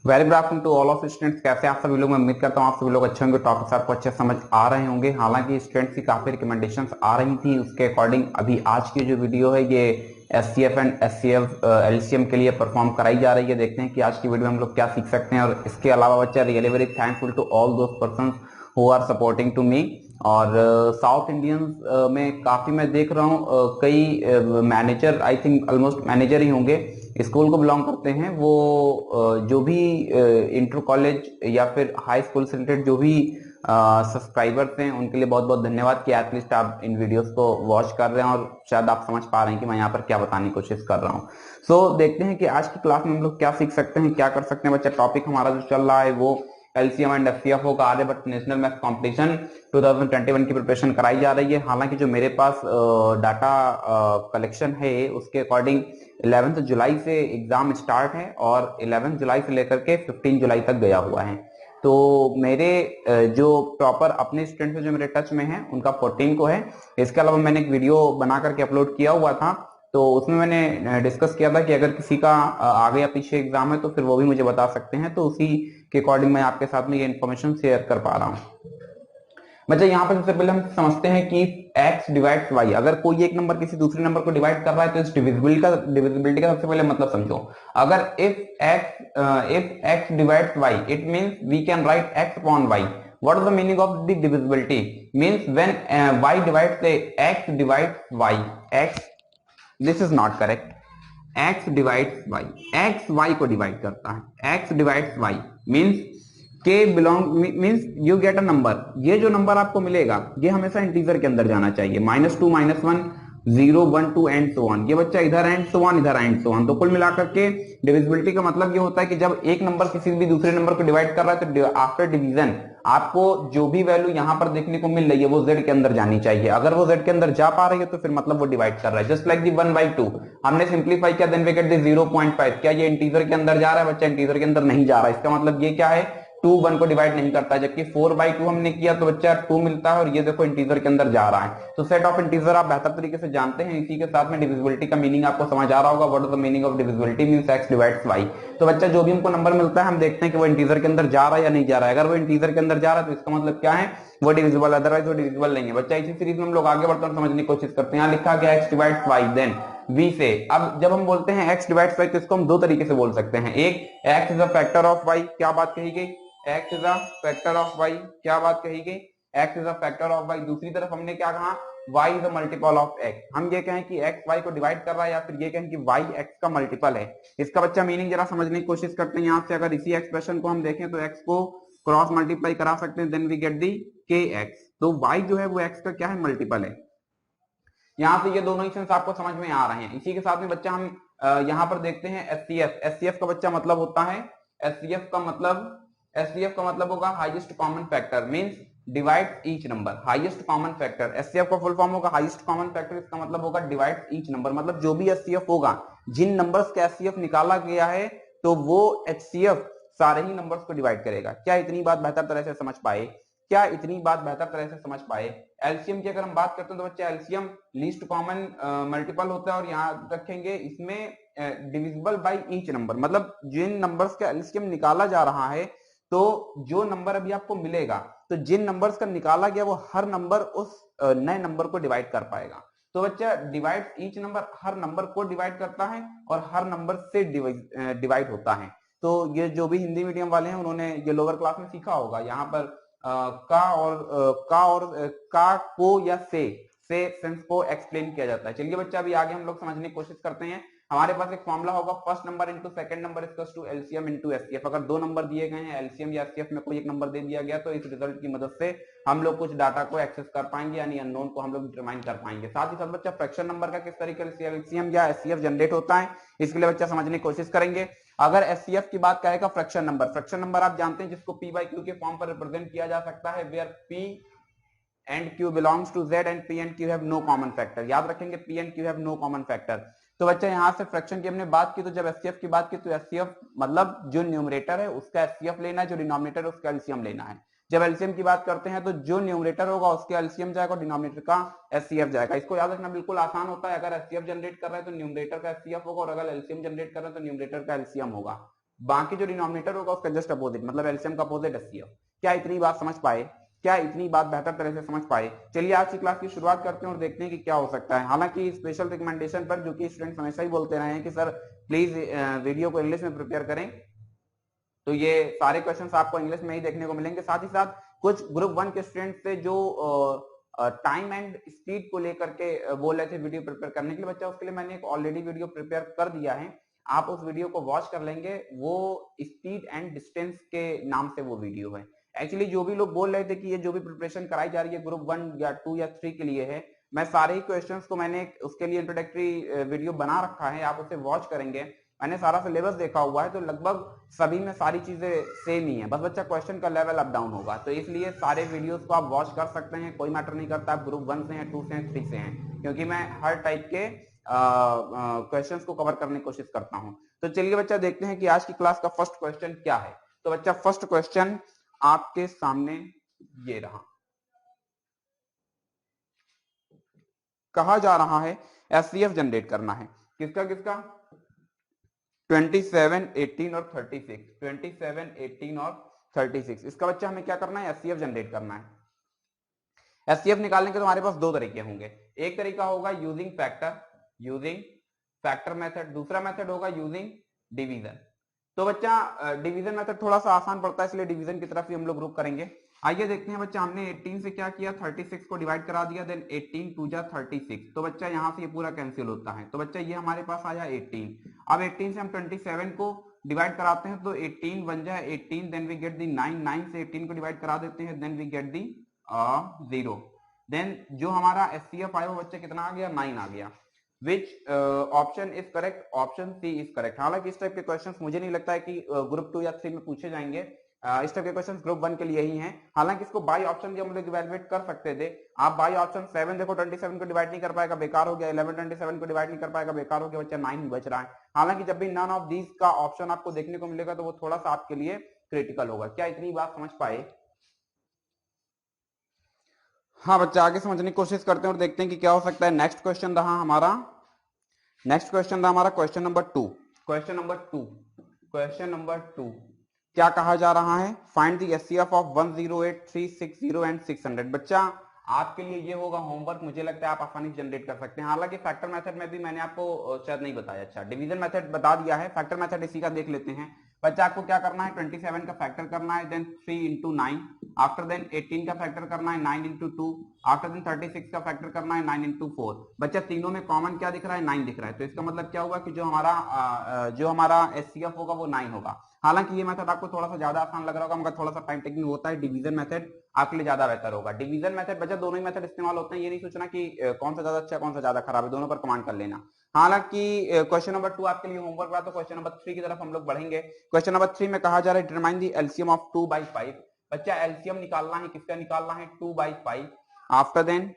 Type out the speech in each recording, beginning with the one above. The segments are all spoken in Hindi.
Very good afternoon to all of students. कैसे आप सभी लोग? मैं उम्मीद करता हूँ आप सभी लोग अच्छे होंगे, टॉपिक्स आपको अच्छे समझ आ रहे होंगे। हालांकि स्टूडेंट्स की काफी रिकमेंडेशंस आ रही थी, उसके अकॉर्डिंग अभी आज की जो वीडियो है ये एससीएफ एंड एससीएफ एलसीएम के लिए परफॉर्म कराई जा रही है। देखते हैं कि आज की वीडियो में हम लोग क्या सीख सकते हैं। और इसके अलावा बच्चा really very thankful to all those person who are supporting to me. और साउथ इंडियंस में काफी मैं देख रहा हूँ कई manager, I think almost manager ही होंगे, स्कूल को बिलोंग करते हैं। वो जो भी इंटर कॉलेज या फिर हाई स्कूल से रिलेटेड जो भी सब्सक्राइबर्स हैं उनके लिए बहुत बहुत धन्यवाद कि एटलीस्ट आप इन वीडियोस को वॉच कर रहे हैं और शायद आप समझ पा रहे हैं कि मैं यहाँ पर क्या बताने की कोशिश कर रहा हूँ। सो देखते हैं कि आज की क्लास में हम लोग क्या सीख सकते हैं, क्या कर सकते हैं। बच्चा टॉपिक हमारा जो चल रहा है वो एलसीएम एंड एफसीएफ का आर्यभट्ट नेशनल मैथ कॉम्पिटिशन 2021 की प्रिपरेशन कराई जा रही है। हालांकि जो मेरे पास डाटा कलेक्शन है उसके अकॉर्डिंग 11 जुलाई से एग्जाम स्टार्ट है और 11 जुलाई से लेकर के 15 जुलाई तक गया हुआ है। तो मेरे जो प्रॉपर अपने स्टूडेंट जो मेरे टच में हैं उनका 14 को है। इसके अलावा मैंने एक वीडियो बना करके अपलोड किया हुआ था, तो उसमें मैंने डिस्कस किया था कि अगर किसी का आगे या पीछे एग्जाम है तो फिर वो भी मुझे बता सकते हैं। तो उसी के अकॉर्डिंग मैं आपके साथ में ये इन्फॉर्मेशन शेयर कर पा रहा हूँ। मतलब यहाँ पर सबसे पहले हम समझते हैं कि x डिवाइड्स y। अगर कोई एक नंबर किसी दूसरे नंबर को डिवाइड कर रहा है तो इस डिविजिबिलिटी का सबसे पहले मतलब समझो। अगर if x divides y, it means we can write x upon y। What is the meaning of the divisibility? Means when y divides x divides y, x, this is not correct. x divides y, x y को डिवाइड करता है। x divides y means K belong means you get a number. ये जो नंबर आपको मिलेगा ये हमेशा इंटीजर के अंदर जाना चाहिए। -2, -1, 0, 1, 2 एंड सो ऑन। ये बच्चा इधर एंड सो ऑन, इधर एंड सो ऑन। तो कुल मिलाकर के डिविजिबिलिटी का मतलब ये होता है कि जब एक नंबर किसी भी दूसरे नंबर को डिवाइड कर रहा है तो आफ्टर डिवीजन आपको जो भी वैल्यू यहां पर देखने को मिल रही है वो z के अंदर जानी चाहिए। अगर वो z के अंदर जा पा रही है तो फिर मतलब वो डिवाइड कर रहा है। जस्ट लाइक दी 1/2 हमने सिंप्लीफाई किया, देन वी गेट दी 0.5। क्या ये इंटीजर के अंदर जा रहा है? बच्चा इंटीजर के अंदर नहीं जा रहा है। इसका मतलब ये क्या है? 2 1 को डिवाइड नहीं करता है। जबकि 4/2 हमने किया तो बच्चा 2 मिलता है और ये देखो इंटीजर के अंदर जा रहा है। तो सेट ऑफ इंटीजर आप बेहतर तरीके से जानते हैं। इसी के साथ में डिविजिबिलिटी का मीनिंग आपको समझ आ रहा होगा। What is the meaning of divisibility? Means x divides y। तो बच्चा जो भी हमको नंबर मिलता है हम देखते हैं कि वो इंटीजर के अंदर जा रहा है या नहीं जा रहा है। अगर वो इंटीजर के अंदर जा रहा है तो इसका मतलब क्या है? वो डिविजिबल, अदरवाइज वो डिविजिबल नहीं है। बच्चा इसी सीरीज में हम लोग आगे बढ़ते हैं समझने की कोशिश करते हैं। यहाँ लिखा गया x divides y, then v से। अब जब हम बोलते हैं x डिवाइड्स y तो इसको हम दो तरीके से बोल सकते हैं। एक, x is a factor of y। क्या बात कही गई? x is a factor of y। क्या बात कही गई? x is a factor of y। दूसरी तरफ हमने क्या कहा? y is a multiple of x। हम ये कहें कि x y को डिवाइड कर रहा है या फिर ये कहें कि y x का मल्टीपल है। इसका बच्चा मीनिंग जरा समझने की कोशिश करते हैं। यहाँ से अगर इसी एक्सप्रेशन को हम देखें तो x को क्रॉस मल्टीप्लाई करा सकते हैं, then we get the kx। तो y जो है वो x का क्या है? मल्टीपल है। यहाँ से ये दोनों इक्वेशंस आपको समझ में आ रहे हैं। इसी के साथ में बच्चा हम यहाँ पर देखते हैं एचसीएफ। एचसीएफ का बच्चा मतलब होता है, एचसीएफ का मतलब होगा highest common factor. Means divide each number. Highest common factor HCF का फुल फॉर्म होगा हाईएस्ट कॉमन फैक्टर। इसका मतलब होगा डिवाइड ईच नंबर। मतलब जो भी एचसीएफ होगा, जिन नंबर्स का एचसीएफ निकाला गया है तो वो एचसीएफ सारे ही नंबर्स को डिवाइड करेगा। क्या इतनी बात बेहतर तरह से समझ पाए? क्या इतनी बात बेहतर तरह से समझ पाए? एलसीएम की अगर हम बात करते हैं तो बच्चा एलसीएम लीस्ट कॉमन मल्टीपल होता है और यहाँ रखेंगे इसमें डिविजिबल बाय ईच नंबर। मतलब जिन नंबर्स का एलसीएम निकाला जा रहा है तो जो नंबर अभी आपको मिलेगा तो जिन नंबर्स का निकाला गया वो हर नंबर उस नए नंबर को डिवाइड कर पाएगा। तो बच्चा डिवाइड ईच नंबर हर नंबर को डिवाइड करता है और हर नंबर से डिवाइड होता है। तो ये जो भी हिंदी मीडियम वाले हैं उन्होंने ये लोअर क्लास में सीखा होगा। यहाँ पर का को या से सेंस को एक्सप्लेन किया जाता है। चलिए बच्चा अभी आगे हम लोग समझने की कोशिश करते हैं। हमारे पास एक फॉर्मूला होगा, first number into second number equals to LCM into HCF. अगर दो नंबर दिए गए हैं, एलसीएम या एचसीएफ में कोई एक नंबर दे दिया गया तो इस रिजल्ट की मदद से हम लोग कुछ डाटा को एक्सेस कर पाएंगे, यानी अननोन को हम लोग डिटरमाइन कर पाएंगे। साथ ही साथ बच्चा फ्रैक्शन नंबर का किस तरीके से एलसीएम या एचसीएफ जनरेट होता है इसके लिए बच्चा समझने की कोशिश करेंगे। अगर एचसीएफ की बात करेगा फ्रैक्शन नंबर आप जानते हैं जिसको पी बाई क्यू के फॉर्म पर रिप्रेजेंट किया जा सकता है, where P and Q belongs to Z and P and Q have no common factor. याद रखेंगे P and Q have no common factor. तो बच्चा यहाँ से फ्रैक्शन की हमने बात की तो जब एचसीएफ की बात की तो एचसीएफ मतलब जो न्यूमरेटर है उसका एचसीएफ लेना है, जो डिनोमिनेटर है उसका एलसीएम लेना है। जब एलसीएम की बात करते हैं तो जो न्यूमरेटर होगा उसके एलसीएम जाएगा और डिनोमिनेटर का एचसीएफ जाएगा। इसको याद रखना बिल्कुल आसान होता है। अगर एचसीएफ जनरेट कर रहे हैं तो न्यूमरेटर का एचसीएफ होगा और अगर एलसीएम जनरेट कर रहे हैं तो न्यूमरेटर का एलसीएम होगा। बाकी जो डिनोमिनेटर होगा उसका जस्ट अपोजिट, मतलब एलसीएम का अपोजिट एचसीएफ। क्या इतनी बात समझ पाए? क्या इतनी बात बेहतर तरह से समझ पाए? चलिए आज की क्लास की शुरुआत करते हैं और देखते हैं कि क्या हो सकता है। हालांकि स्पेशल रिकमेंडेशन पर, जो कि स्टूडेंट्स हमेशा ही बोलते रहे हैं कि सर प्लीज वीडियो को इंग्लिश में प्रिपेयर करें, तो ये सारे क्वेश्चंस आपको इंग्लिश में ही देखने को मिलेंगे। साथ ही साथ कुछ ग्रुप 1 के स्टूडेंट्स थे जो टाइम एंड स्पीड को लेकर के बोल रहे थे वीडियो प्रिपेयर करने के लिए। बच्चा उसके लिए मैंने एक ऑलरेडी वीडियो प्रिपेयर कर दिया है, आप उस वीडियो को वॉच कर लेंगे। वो स्पीड एंड डिस्टेंस के नाम से वो वीडियो है। एक्चुअली जो भी लोग बोल रहे थे कि ये जो भी प्रिपरेशन कराई जा रही है ग्रुप 1 या 2 या 3 के लिए है, मैं सारे ही क्वेश्चंस को मैंने उसके लिए इंट्रोडक्टरी वीडियो बना रखा है, आप उसे वॉच करेंगे। मैंने सारा सिलेबस देखा हुआ है, तो लगभग सभी में सारी चीजें सेम ही है, बस बच्चा क्वेश्चन का लेवल अप डाउन होगा। तो इसलिए सारे वीडियोस को आप वॉच कर सकते हैं, कोई मैटर नहीं करता आप ग्रुप 1 से हैं, 2 से हैं, 3 से हैं, क्योंकि मैं हर टाइप के क्वेश्चंस को कवर करने की कोशिश करता हूं। तो चलिए बच्चा देखते हैं कि आज की क्लास का फर्स्ट क्वेश्चन क्या है। तो बच्चा फर्स्ट क्वेश्चन आपके सामने ये रहा। कहा जा रहा है एचसीएफ जनरेट करना है, किसका किसका? 27, 18 और 36, 27, 18 और 36। इसका बच्चा हमें क्या करना है? एचसीएफ जनरेट करना है। एचसीएफ निकालने के तो हमारे पास दो तरीके होंगे। एक तरीका होगा यूजिंग फैक्टर मेथड, दूसरा मेथड होगा यूजिंग डिवीजन। तो बच्चा डिवीजन मेथड थोड़ा सा आसान पड़ता है, इसलिए डिवीजन की तरफ ही हम लोग ग्रुप करेंगे। आइए देखते हैं बच्चा, हमने 18 से क्या किया, 36 को डिवाइड करा दिया, देन 18 2 जा 36। तो बच्चा यहाँ से ये पूरा कैंसिल होता है, तो बच्चा ये हमारे पास आया 18। अब 18 से हम 27 को डिवाइड कराते हैं, तो 18 1 जा 18, देन वी गेट दी 9, 9 से 18 को डिवाइड करा देते हैं, देन वी गेट दी 0। देन जो हमारा एचसीएफ आया वो बच्चा कितना आ गया? 9 आ गया। Which option is correct? Option C is correct. हालांकि इस टाइप के क्वेश्चंस मुझे नहीं लगता है कि ग्रुप 2 या 3 में पूछे जाएंगे। इस टाइप के क्वेश्चंस ग्रुप 1 के लिए ही हैं। हालांकि इसको बाई ऑप्शन भी हम लोग इवैल्यूएट कर सकते थे। आप बाई ऑप्शन 7 देखो 27 को डिवाइड नहीं कर पाएगा, बेकार हो गया। 11 27 को डिवाइड नहीं कर पाएगा, बेकार हो गया, बच्चा 9 ही बच रहा है। हालांकि जब भी नन ऑफ दीज का ऑप्शन आपको देखने को मिलेगा तो वो थोड़ा सा आपके लिए क्रिटिकल होगा। क्या इतनी बात समझ पाए? हाँ बच्चा, आगे समझने की कोशिश करते हैं और देखते हैं कि क्या हो सकता है। नेक्स्ट क्वेश्चन रहा हमारा क्वेश्चन नंबर 2। क्वेश्चन नंबर 2 क्या कहा जा रहा है? Find the HCF of 108, 360 and 600। बच्चा आपके लिए ये होगा होमवर्क, मुझे लगता है आप आसानी से जनरेट कर सकते हैं। हालांकि फैक्टर मेथड में भी मैंने आपको शायद नहीं बताया, अच्छा डिवीजन मेथड बता दिया है, फैक्टर मेथड इसी का देख लेते हैं। बच्चा आपको क्या करना है? 27 का फैक्टर करना है, देन 3 into 9, आफ्टर देन 18 का फैक्टर करना है 9 into 2, आफ्टर देन 36 का फैक्टर करना है 9 into 4। बच्चा तीनों में कॉमन क्या दिख रहा है? 9 दिख रहा है। तो इसका मतलब क्या हुआ कि जो हमारा एचसीएफ होगा वो 9 होगा। हालांकि ये मेथड आपको थोड़ा सा ज्यादा आसान लग रहा होगा, मगर थोड़ा सा टाइम टेकिंग होता है। डिवीजन मेथड आपके लिए ज्यादा बेहतर होगा। डिवीजन मेथड बच्चा दोनों ही मेथड इस्तेमाल होते हैं, ये नहीं सोचना कि कौन सा ज्यादा अच्छा कौन सा ज्यादा खराब है, दोनों पर कमांड कर लेना। हालांकि क्वेश्चन नंबर 2 आपके लिए होमवर्क रहा, तो क्वेश्चन नंबर 3 की तरफ हम लोग बढ़ेंगे। क्वेश्चन नंबर 3 में कहा जा रहा है डिटरमाइन द एलसीएम ऑफ 2/5। बच्चा एलसीएम निकालना है, किसका निकालना है? 2/5। After then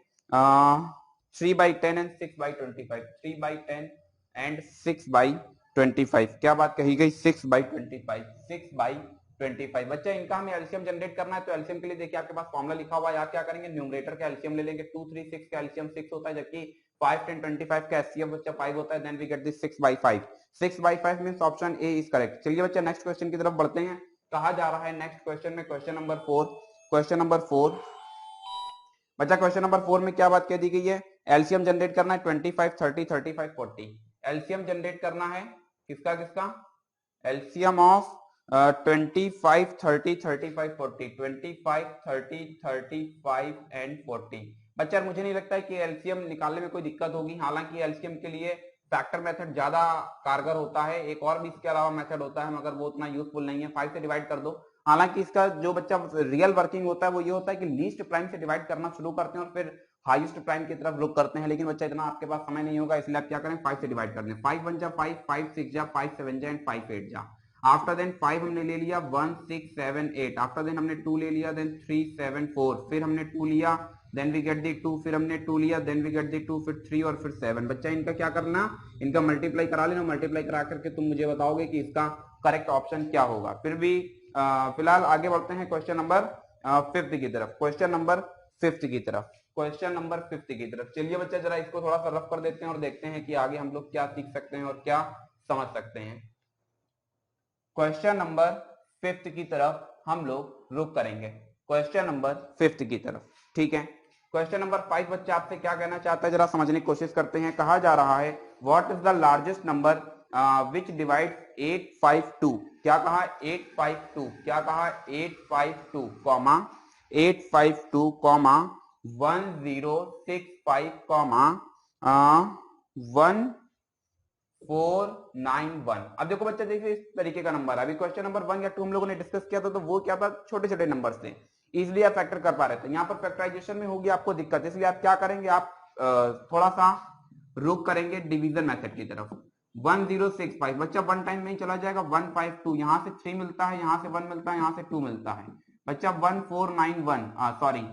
3/10 and 6/25, 3/10 and 6/25। क्या बात कही गई? 6/25, 6/25। बच्चा इनका हमें एलसीएम जनरेट करना है, तो एलसीएम के लिए देखिए आपके पास फॉर्मूला लिखा हुआ है। आप क्या करेंगे? न्यूमरेटर का एलसीएम ले लेंगे, 2 3 6 का एलसीएम 6 होता है, जबकि 5 10 25 का एचसीएफ बच्चा 5 होता है। Then we get this 6/5। 6/5 means option A is correct. चलिए बच्चा नेक्स्ट क्वेश्चन की तरफ बढ़ते हैं। कहा जा रहा है नेक्स्ट क्वेश्चन में, क्वेश्चन नंबर 4 बच्चा क्वेश्चन नंबर 4 में क्या बात कह दी गई है? एलसीएम जनरेट करना है 25 30 35 40। एलसीएम जनरेट करना है किसका किसका? LCM of 25 30 35 40, 25 30 35 and 40। बच्चा मुझे नहीं लगता है कि एलसीएम निकालने में कोई दिक्कत होगी। हालांकि एलसीएम के लिए फैक्टर मेथड ज्यादा कारगर होता है, एक और भी इसके अलावा मेथड होता है, मगर वो उतना यूजफुल नहीं है। 5 से डिवाइड कर दो। हालांकि इसका जो बच्चा रियल वर्किंग होता है वो ये होता है कि लीस्ट प्राइम से डिवाइड करना शुरू करते हैं और फिर हाईएस्ट प्राइम की तरफ रुक करते हैं। लेकिन बच्चा इतना आपके पास समय नहीं होगा, इसलिए आप क्या करें? 5 से डिवाइड कर दें। 5 1 जा 5, 5 6 जा 5 7 जा एंड 5 8 जा। आफ्टर देन 5 हमने ले लिया, 1 6 7 8। आफ्टर देन हमने 2 ले लिया, देन 3 7 4। फिर हमने 2 लिया, देन वी गेट दी 2। फिर हमने 2 लिया, देन वी गेट दी 2। फिर 3 और फिर 7। बच्चा इनका क्या करना? इनका मल्टीप्लाई करा लेना। मल्टीप्लाई करा करके तुम मुझे बताओगे कि इसका करेक्ट ऑप्शन क्या होगा। फिर भी फिलहाल आगे बढ़ते हैं क्वेश्चन नंबर 5 की तरफ। क्वेश्चन नंबर 5 की तरफ। चलिए बच्चा जरा इसको थोड़ा सा रफ कर देते हैं और देखते हैं कि आगे हम लोग क्या सीख सकते हैं और क्या समझ सकते हैं। क्वेश्चन नंबर 5 की तरफ हम लोग रुक करेंगे, क्वेश्चन नंबर 5 की तरफ। ठीक है, क्वेश्चन नंबर 5 बच्चा आपसे क्या कहना चाहता है, जरा समझने की कोशिश करते हैं। कहा जा रहा है what is the largest number which divide 852। क्या कहा 852, क्या कहा 852 कॉमा 852 कॉमा 1065 कॉमा 1491। अब देखो बच्चा, देखिए इस तरीके का नंबर है। अभी क्वेश्चन नंबर 1 या 2 हम लोगों ने डिस्कस किया था, तो वो क्या था, छोटे छोटे नंबर थे, इजिली आप फैक्टर कर पा रहे थे। यहाँ पर फैक्टराइजेशन में होगी आपको दिक्कत, इसलिए आप क्या करेंगे, आप थोड़ा सा रुक करेंगे डिवीजन मेथड की तरफ। 1065 बच्चा वन टाइम में ही चला जाएगा। 152 यहाँ से 3 मिलता है, यहाँ से 1 मिलता है, यहाँ से 2 मिलता है बच्चा। 1491 सॉरी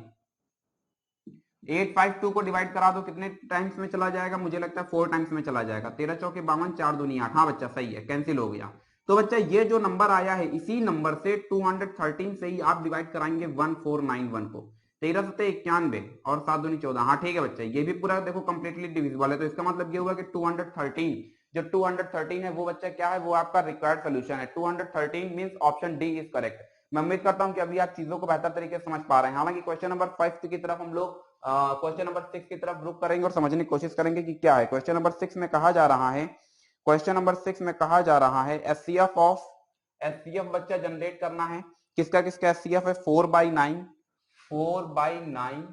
852 को डिवाइड करा दो, कितने टाइम्स में चला जाएगा, मुझे लगता है 4 टाइम्स में चला जाएगा। 13 चौके 52, 4 दूनी 8। हाँ बच्चा सही है, कैंसिल हो गया। तो बच्चा ये जो नंबर आया है, इसी नंबर से 213 से ही आप डिवाइड कराएंगे 1491 को। 13 सत्ते 91 और 7 दूनी 14। हाँ ठीक है बच्चा, ये भी पूरा देखो कंप्लीटली डिविजिबल है। तो इसका मतलब ये हुआ कि 213, जो 213 है वो बच्चा क्या है, वो आपका रिक्वायर्ड सोल्यूशन है। 213 means option D is correct. मैं उम्मीद करता हूं कि अभी आप चीजों को बेहतर तरीके से समझ पा रहे हैं। हालांकि क्वेश्चन नंबर 5 की तरफ हम लोग क्वेश्चन नंबर 6 की तरफ रुक करेंगे और समझने की कोशिश करेंगे कि क्या है। क्वेश्चन नंबर 6 में कहा जा रहा है, क्वेश्चन नंबर 6 में कहा जा रहा है एचसीएफ बच्चा जनरेट करना है। किसका किसका एचसीएफ है, 4/9, 4/9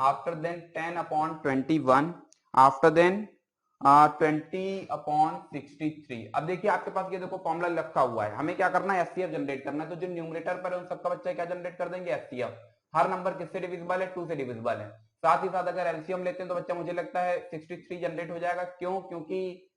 आफ्टर देन 10/21 आफ्टर देन 20/63। अब देखिए आपके पास ये देखो फॉर्मूला लिखा हुआ है, हमें क्या करना है, एचसीएफ जनरेट करना है। तो जो न्यूमरेटर पर है उन सबका बच्चा क्या जनरेट कर देंगे, एचसीएफ। हर नंबर किससे डिविजिबल है, 2 से डिविजिबल है। साथ ही साथ अगर एलसीएम लेते हैं तो बच्चा मुझे लगता है 63 जनरेट हो जाएगा। क्यों, क्योंकि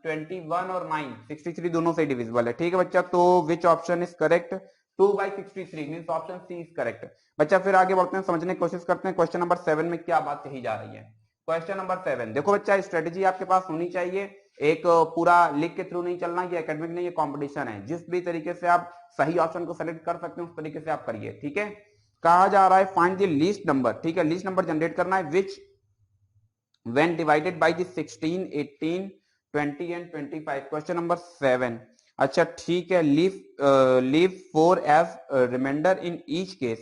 21 और 9 63 दोनों से डिविजिबल है। ठीक है बच्चा, तो which option is correct, 2/63 means option C is correct. बच्चा फिर आगे बढ़ते हैं, समझने की कोशिश करते हैं क्वेश्चन नंबर 7 में क्या बात कही जा रही है। क्वेश्चन नंबर 7 देखो बच्चा, स्ट्रेटेजी आपके पास होनी चाहिए। एक पूरा लिख के थ्रू नहीं चलना, ये एकेडमिक नहीं, ये कंपटीशन है। जिस भी तरीके से आप सही ऑप्शन को सेलेक्ट कर सकते हैं उस तरीके से आप करिए। ठीक है, कहा जा रहा है फाइंड द लीस्ट नंबर। ठीक है, लीस्ट नंबर जनरेट करना है विच when divided by the 16, 18, 20 and 25। Question number 7। अच्छा ठीक है, leave 4 as remainder in each case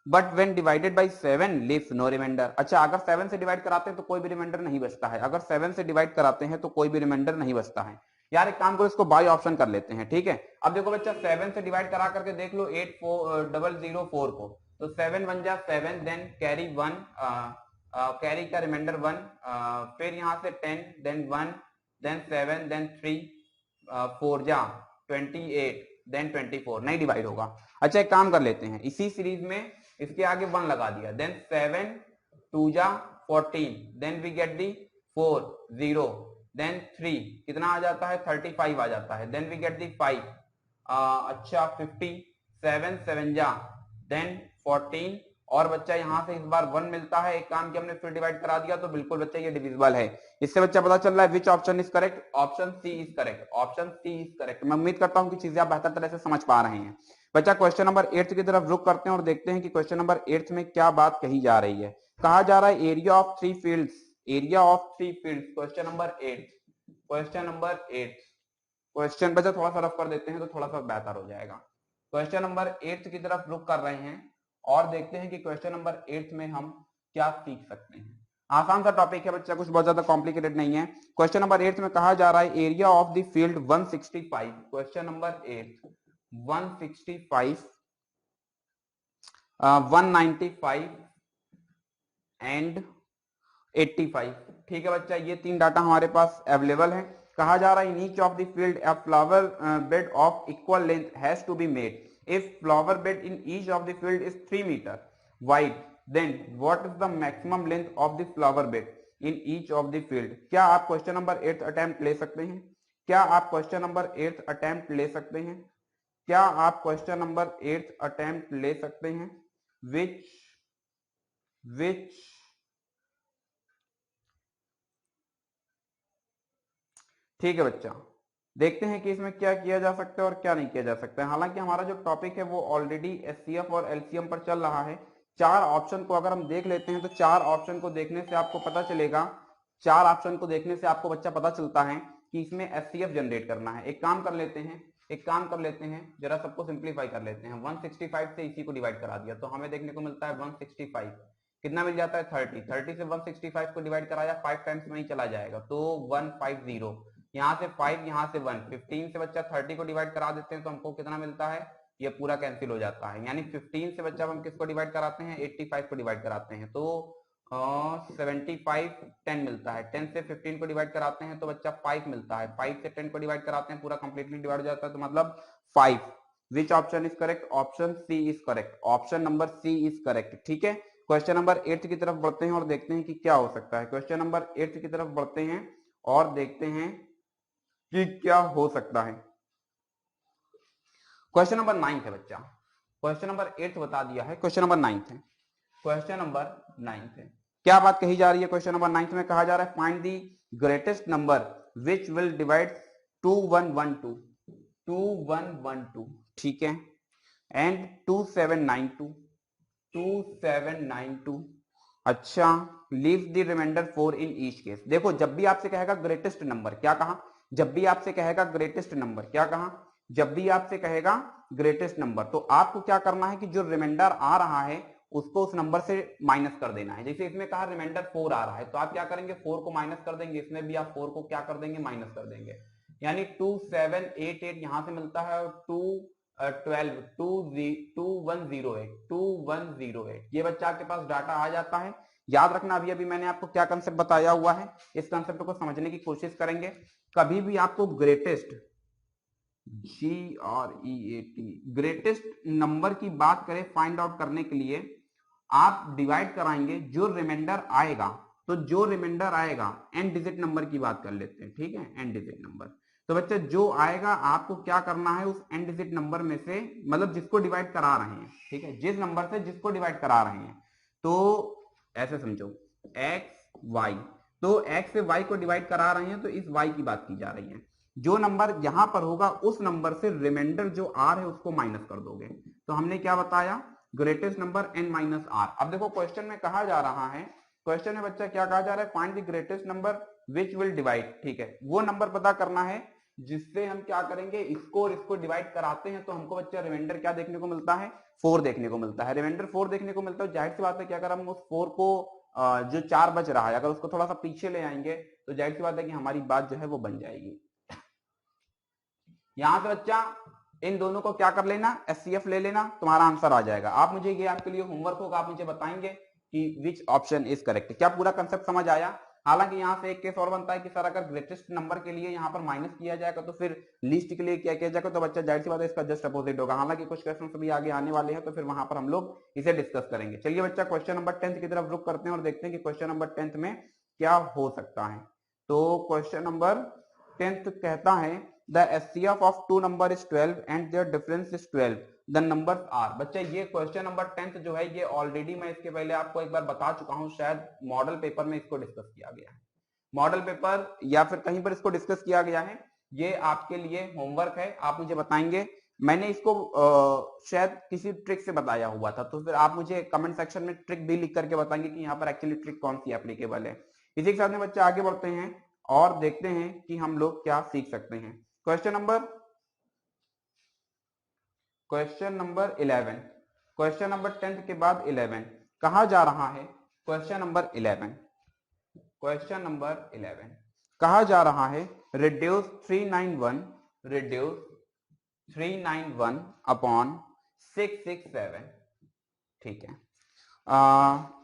but when divided by 7 leave no remainder। अच्छा, अगर 7 से डिवाइड कराते हैं तो कोई भी रिमाइंडर नहीं बचता है। अगर 7 से डिवाइड कराते हैं तो कोई भी रिमाइंडर नहीं बचता है। यार एक काम करो, इसको बाय ऑप्शन कर लेते हैं। ठीक है, अब देखो बच्चा 7 से डिवाइड करा करके देख लो 8004 को, तो 7 बन जा 7, देन कैरी 1, कैरी का रिमाइंडर 1, फिर यहां से 10, देन 1, देन 7, देन 3, 4 जा 28, देन 24। नहीं डिवाइड होगा। अच्छा एक काम कर लेते हैं, इसी सीरीज में इसके आगे 1 लगा दिया, देन 7 2 जा 14, देन वी गेट दी 4 0, देन 3 कितना आ जाता है 35 आ जाता है, देन वी गेट दी 5, अच्छा 50, 7 7 जा देन 14 और बच्चा यहां से इस बार 1 मिलता है। एक काम किया हमने, फिर डिवाइड करा दिया, तो बिल्कुल बच्चा ये डिविजिबल है। इससे बच्चा पता चल रहा है which option is correct, option C is correct, option C is correct. मैं उम्मीद करता हूं कि चीजें आप बेहतर तरह से समझ पा रहे हैं। बच्चा क्वेश्चन नंबर 8 की तरफ रुक करते हैं और देखते हैं कि क्वेश्चन नंबर 8 में क्या बात कही जा रही है। कहा जा रहा है area of 3 fields, area of 3 fields. Question number 8, question number 8। Question बच्चा थोड़ा सा रफ कर देते हैं तो थोड़ा सा बेहतर हो जाएगा। क्वेश्चन नंबर 8 की तरफ रुक कर रहे हैं और देखते हैं कि क्वेश्चन नंबर 8 में हम क्या सीख सकते हैं। आसान सा टॉपिक है बच्चा, कुछ बहुत ज्यादा कॉम्प्लिकेटेड नहीं है। क्वेश्चन नंबर 8 में कहा जा रहा है area of the field 165। Question number 8, 165, 195 and 85। ठीक है बच्चा, ये 3 डाटा हमारे पास अवेलेबल है। कहा जा रहा है in each of the field a flower bed of equal length has to be made. If flower bed in each of the field is 3 meter wide, then what is the maximum length of the flower bed in each of the field? क्या आप क्वेश्चन नंबर 8 अटेम्प्ट ले सकते हैं? क्या आप क्वेश्चन नंबर 8 अटेम्प्ट ले सकते हैं? क्या आप क्वेश्चन नंबर 8 अटेम्प्ट ले सकते हैं? which ठीक है बच्चा, देखते हैं कि इसमें क्या किया जा सकता है और क्या नहीं किया जा सकता है। हालांकि हमारा जो टॉपिक है वो ऑलरेडी एचसीएफ और एलसीएम पर चल रहा है। 4 ऑप्शन को अगर हम देख लेते हैं तो 4 ऑप्शन को देखने से आपको पता चलेगा, 4 ऑप्शन को देखने से आपको बच्चा पता चलता है कि इसमें एचसीएफ जनरेट करना है। एक काम कर लेते हैं, एक काम कर लेते हैं, जरा सबको सिंप्लीफाई कर लेते हैं। 165 से इसी को डिवाइड करा दिया तो हमें देखने को मिलता है 165, कितना मिल जाता है 30, 30 से 165 को डिवाइड कराया 5 टाइम्स में ही चला जाएगा तो 150, यहाँ से 5 यहाँ से 1, 15 से बच्चा 30 को डिवाइड करा देते हैं तो हमको कितना मिलता है, ये पूरा कैंसिल हो जाता है। यानी 15 से बच्चा हम किसको डिवाइड कराते हैं, 85 को डिवाइड कराते हैं तो 75 10 मिलता है। 10 से 15 को डिवाइड कराते हैं तो बच्चा 5 मिलता है। 5 से 10 को डिवाइड कराते हैं पूरा कंप्लीटली डिवाइड हो जाता है तो मतलब 5। Which option is correct, option C is correct, option number C is correct. ठीक है, क्वेश्चन नंबर 8 की तरफ बढ़ते हैं और देखते हैं कि क्या हो सकता है। क्वेश्चन नंबर 8 की तरफ बढ़ते हैं और देखते हैं कि क्या हो सकता है। क्वेश्चन नंबर 9 है बच्चा, क्वेश्चन नंबर 8 बता दिया है, क्वेश्चन नंबर 9 है। क्वेश्चन नंबर 9 है, क्या बात कही जा रही है। क्वेश्चन नंबर 9 में कहा जा रहा है find the greatest number which will divide 2112, 2112, ठीक है, एंड 2792, 2792। अच्छा, leave the remainder 4 in each case. देखो जब भी आपसे कहेगा ग्रेटेस्ट नंबर, क्या कहा, जब भी आपसे कहेगा ग्रेटेस्ट नंबर, क्या कहा, जब भी आपसे कहेगा ग्रेटेस्ट नंबर तो आपको क्या करना है कि जो रिमाइंडर आ रहा है उसको उस नंबर से माइनस कर देना है। जैसे इसमें कहा रिमाइंडर 4 आ रहा है तो आप क्या करेंगे, 4 को माइनस कर देंगे, इसमें भी आप 4 को क्या कर देंगे, माइनस कर देंगे। यानी 2788 यहां से मिलता है और 2108, 2108 ये बच्चा आपके पास डाटा आ जाता है। याद रखना अभी अभी मैंने आपको क्या कंसेप्ट बताया हुआ है, इस कंसेप्ट को समझने की कोशिश करेंगे। कभी भी आपको ग्रेटेस्ट, GREAT, ग्रेटेस्ट नंबर की बात करें फाइंड आउट करने के लिए आप डिवाइड कराएंगे, जो रिमाइंडर आएगा, तो जो रिमाइंडर आएगा एन डिजिट नंबर की बात कर लेते हैं, ठीक है, एन डिजिट नंबर। तो बच्चे जो आएगा आपको क्या करना है, उस एन डिजिट नंबर में से, मतलब जिसको डिवाइड करा रहे हैं, ठीक है, जिस नंबर से जिसको डिवाइड करा रहे हैं, तो ऐसे समझो एक्स वाई, तो एक्स से वाई को डिवाइड करा रहे हैं तो इस वाई की बात की जा रही है। जो नंबर यहां पर होगा उस नंबर से रिमाइंडर जो आर है उसको माइनस कर दोगे। तो हमने क्या बताया, greatest number n minus R. अब देखो क्वेश्चन में कहा जा रहा है, क्वेश्चन में बच्चा क्या कहा जा रहा है, find the greatest number which will divide, ठीक है, वो नंबर पता करना है जिससे हम क्या करेंगे, इसको और इसको डिवाइड कराते हैं तो हमको बच्चा रिमाइंडर क्या देखने को मिलता है, 4 देखने को मिलता है। रिमाइंडर 4 देखने को मिलता है, जाहिर सी बात है क्या कर हम उस 4 को जो 4 बच रहा है अगर उसको थोड़ा सा पीछे ले आएंगे तो जाहिर सी बात है कि हमारी बात जो है वो बन जाएगी। यहां से बच्चा इन दोनों को क्या कर लेना, एचसीएफ ले लेना, तुम्हारा आंसर आ जाएगा। आप मुझे, ये आपके लिए होमवर्क होगा, आप मुझे बताएंगे कि विच ऑप्शन इज करेक्ट। क्या पूरा कंसेप्ट समझ आया। हालांकि यहाँ से एक केस और बनता है कि सर अगर ग्रेटेस्ट नंबर के लिए यहाँ पर माइनस किया जाएगा तो फिर लीस्ट के लिए क्या किया जाएगा, तो बच्चा जाहिर सी बात है इसका जस्ट अपोजिट होगा। हालांकि कुछ क्वेश्चन भी आगे आने वाले हैं तो फिर वहां पर हम लोग इसे डिस्कस करेंगे। चलिए बच्चा क्वेश्चन नंबर 10 की तरफ रुक करते हैं और देखते हैं कि क्वेश्चन नंबर 10 में क्या हो सकता है। तो क्वेश्चन नंबर 10 कहता है the HCF of two number is 12 and their difference is 12, the numbers are। बच्चा ये क्वेश्चन नंबर 10 जो है ये ऑलरेडी मैं इसके पहले आपको एक बार बता चुका हूं, शायद मॉडल पेपर में इसको डिस्कस किया गया है, मॉडल पेपर या फिर कहीं पर इसको डिस्कस किया गया है। ये आपके लिए होमवर्क है, आप मुझे बताएंगे। मैंने इसको शायद किसी ट्रिक से बताया हुआ था, तो फिर आप मुझे कमेंट सेक्शन में ट्रिक भी लिख करके बताएंगे कि यहाँ पर एक्चुअली ट्रिक कौन सी एप्लीकेबल है। इसी के साथ में बच्चे आगे बढ़ते हैं और देखते हैं कि हम लोग क्या सीख सकते हैं। क्वेश्चन नंबर 11, क्वेश्चन नंबर 10 के बाद 11 कहा जा रहा है। क्वेश्चन नंबर 11, क्वेश्चन नंबर 11 कहा जा रहा है रिड्यूस 391 अपॉन 667, ठीक है,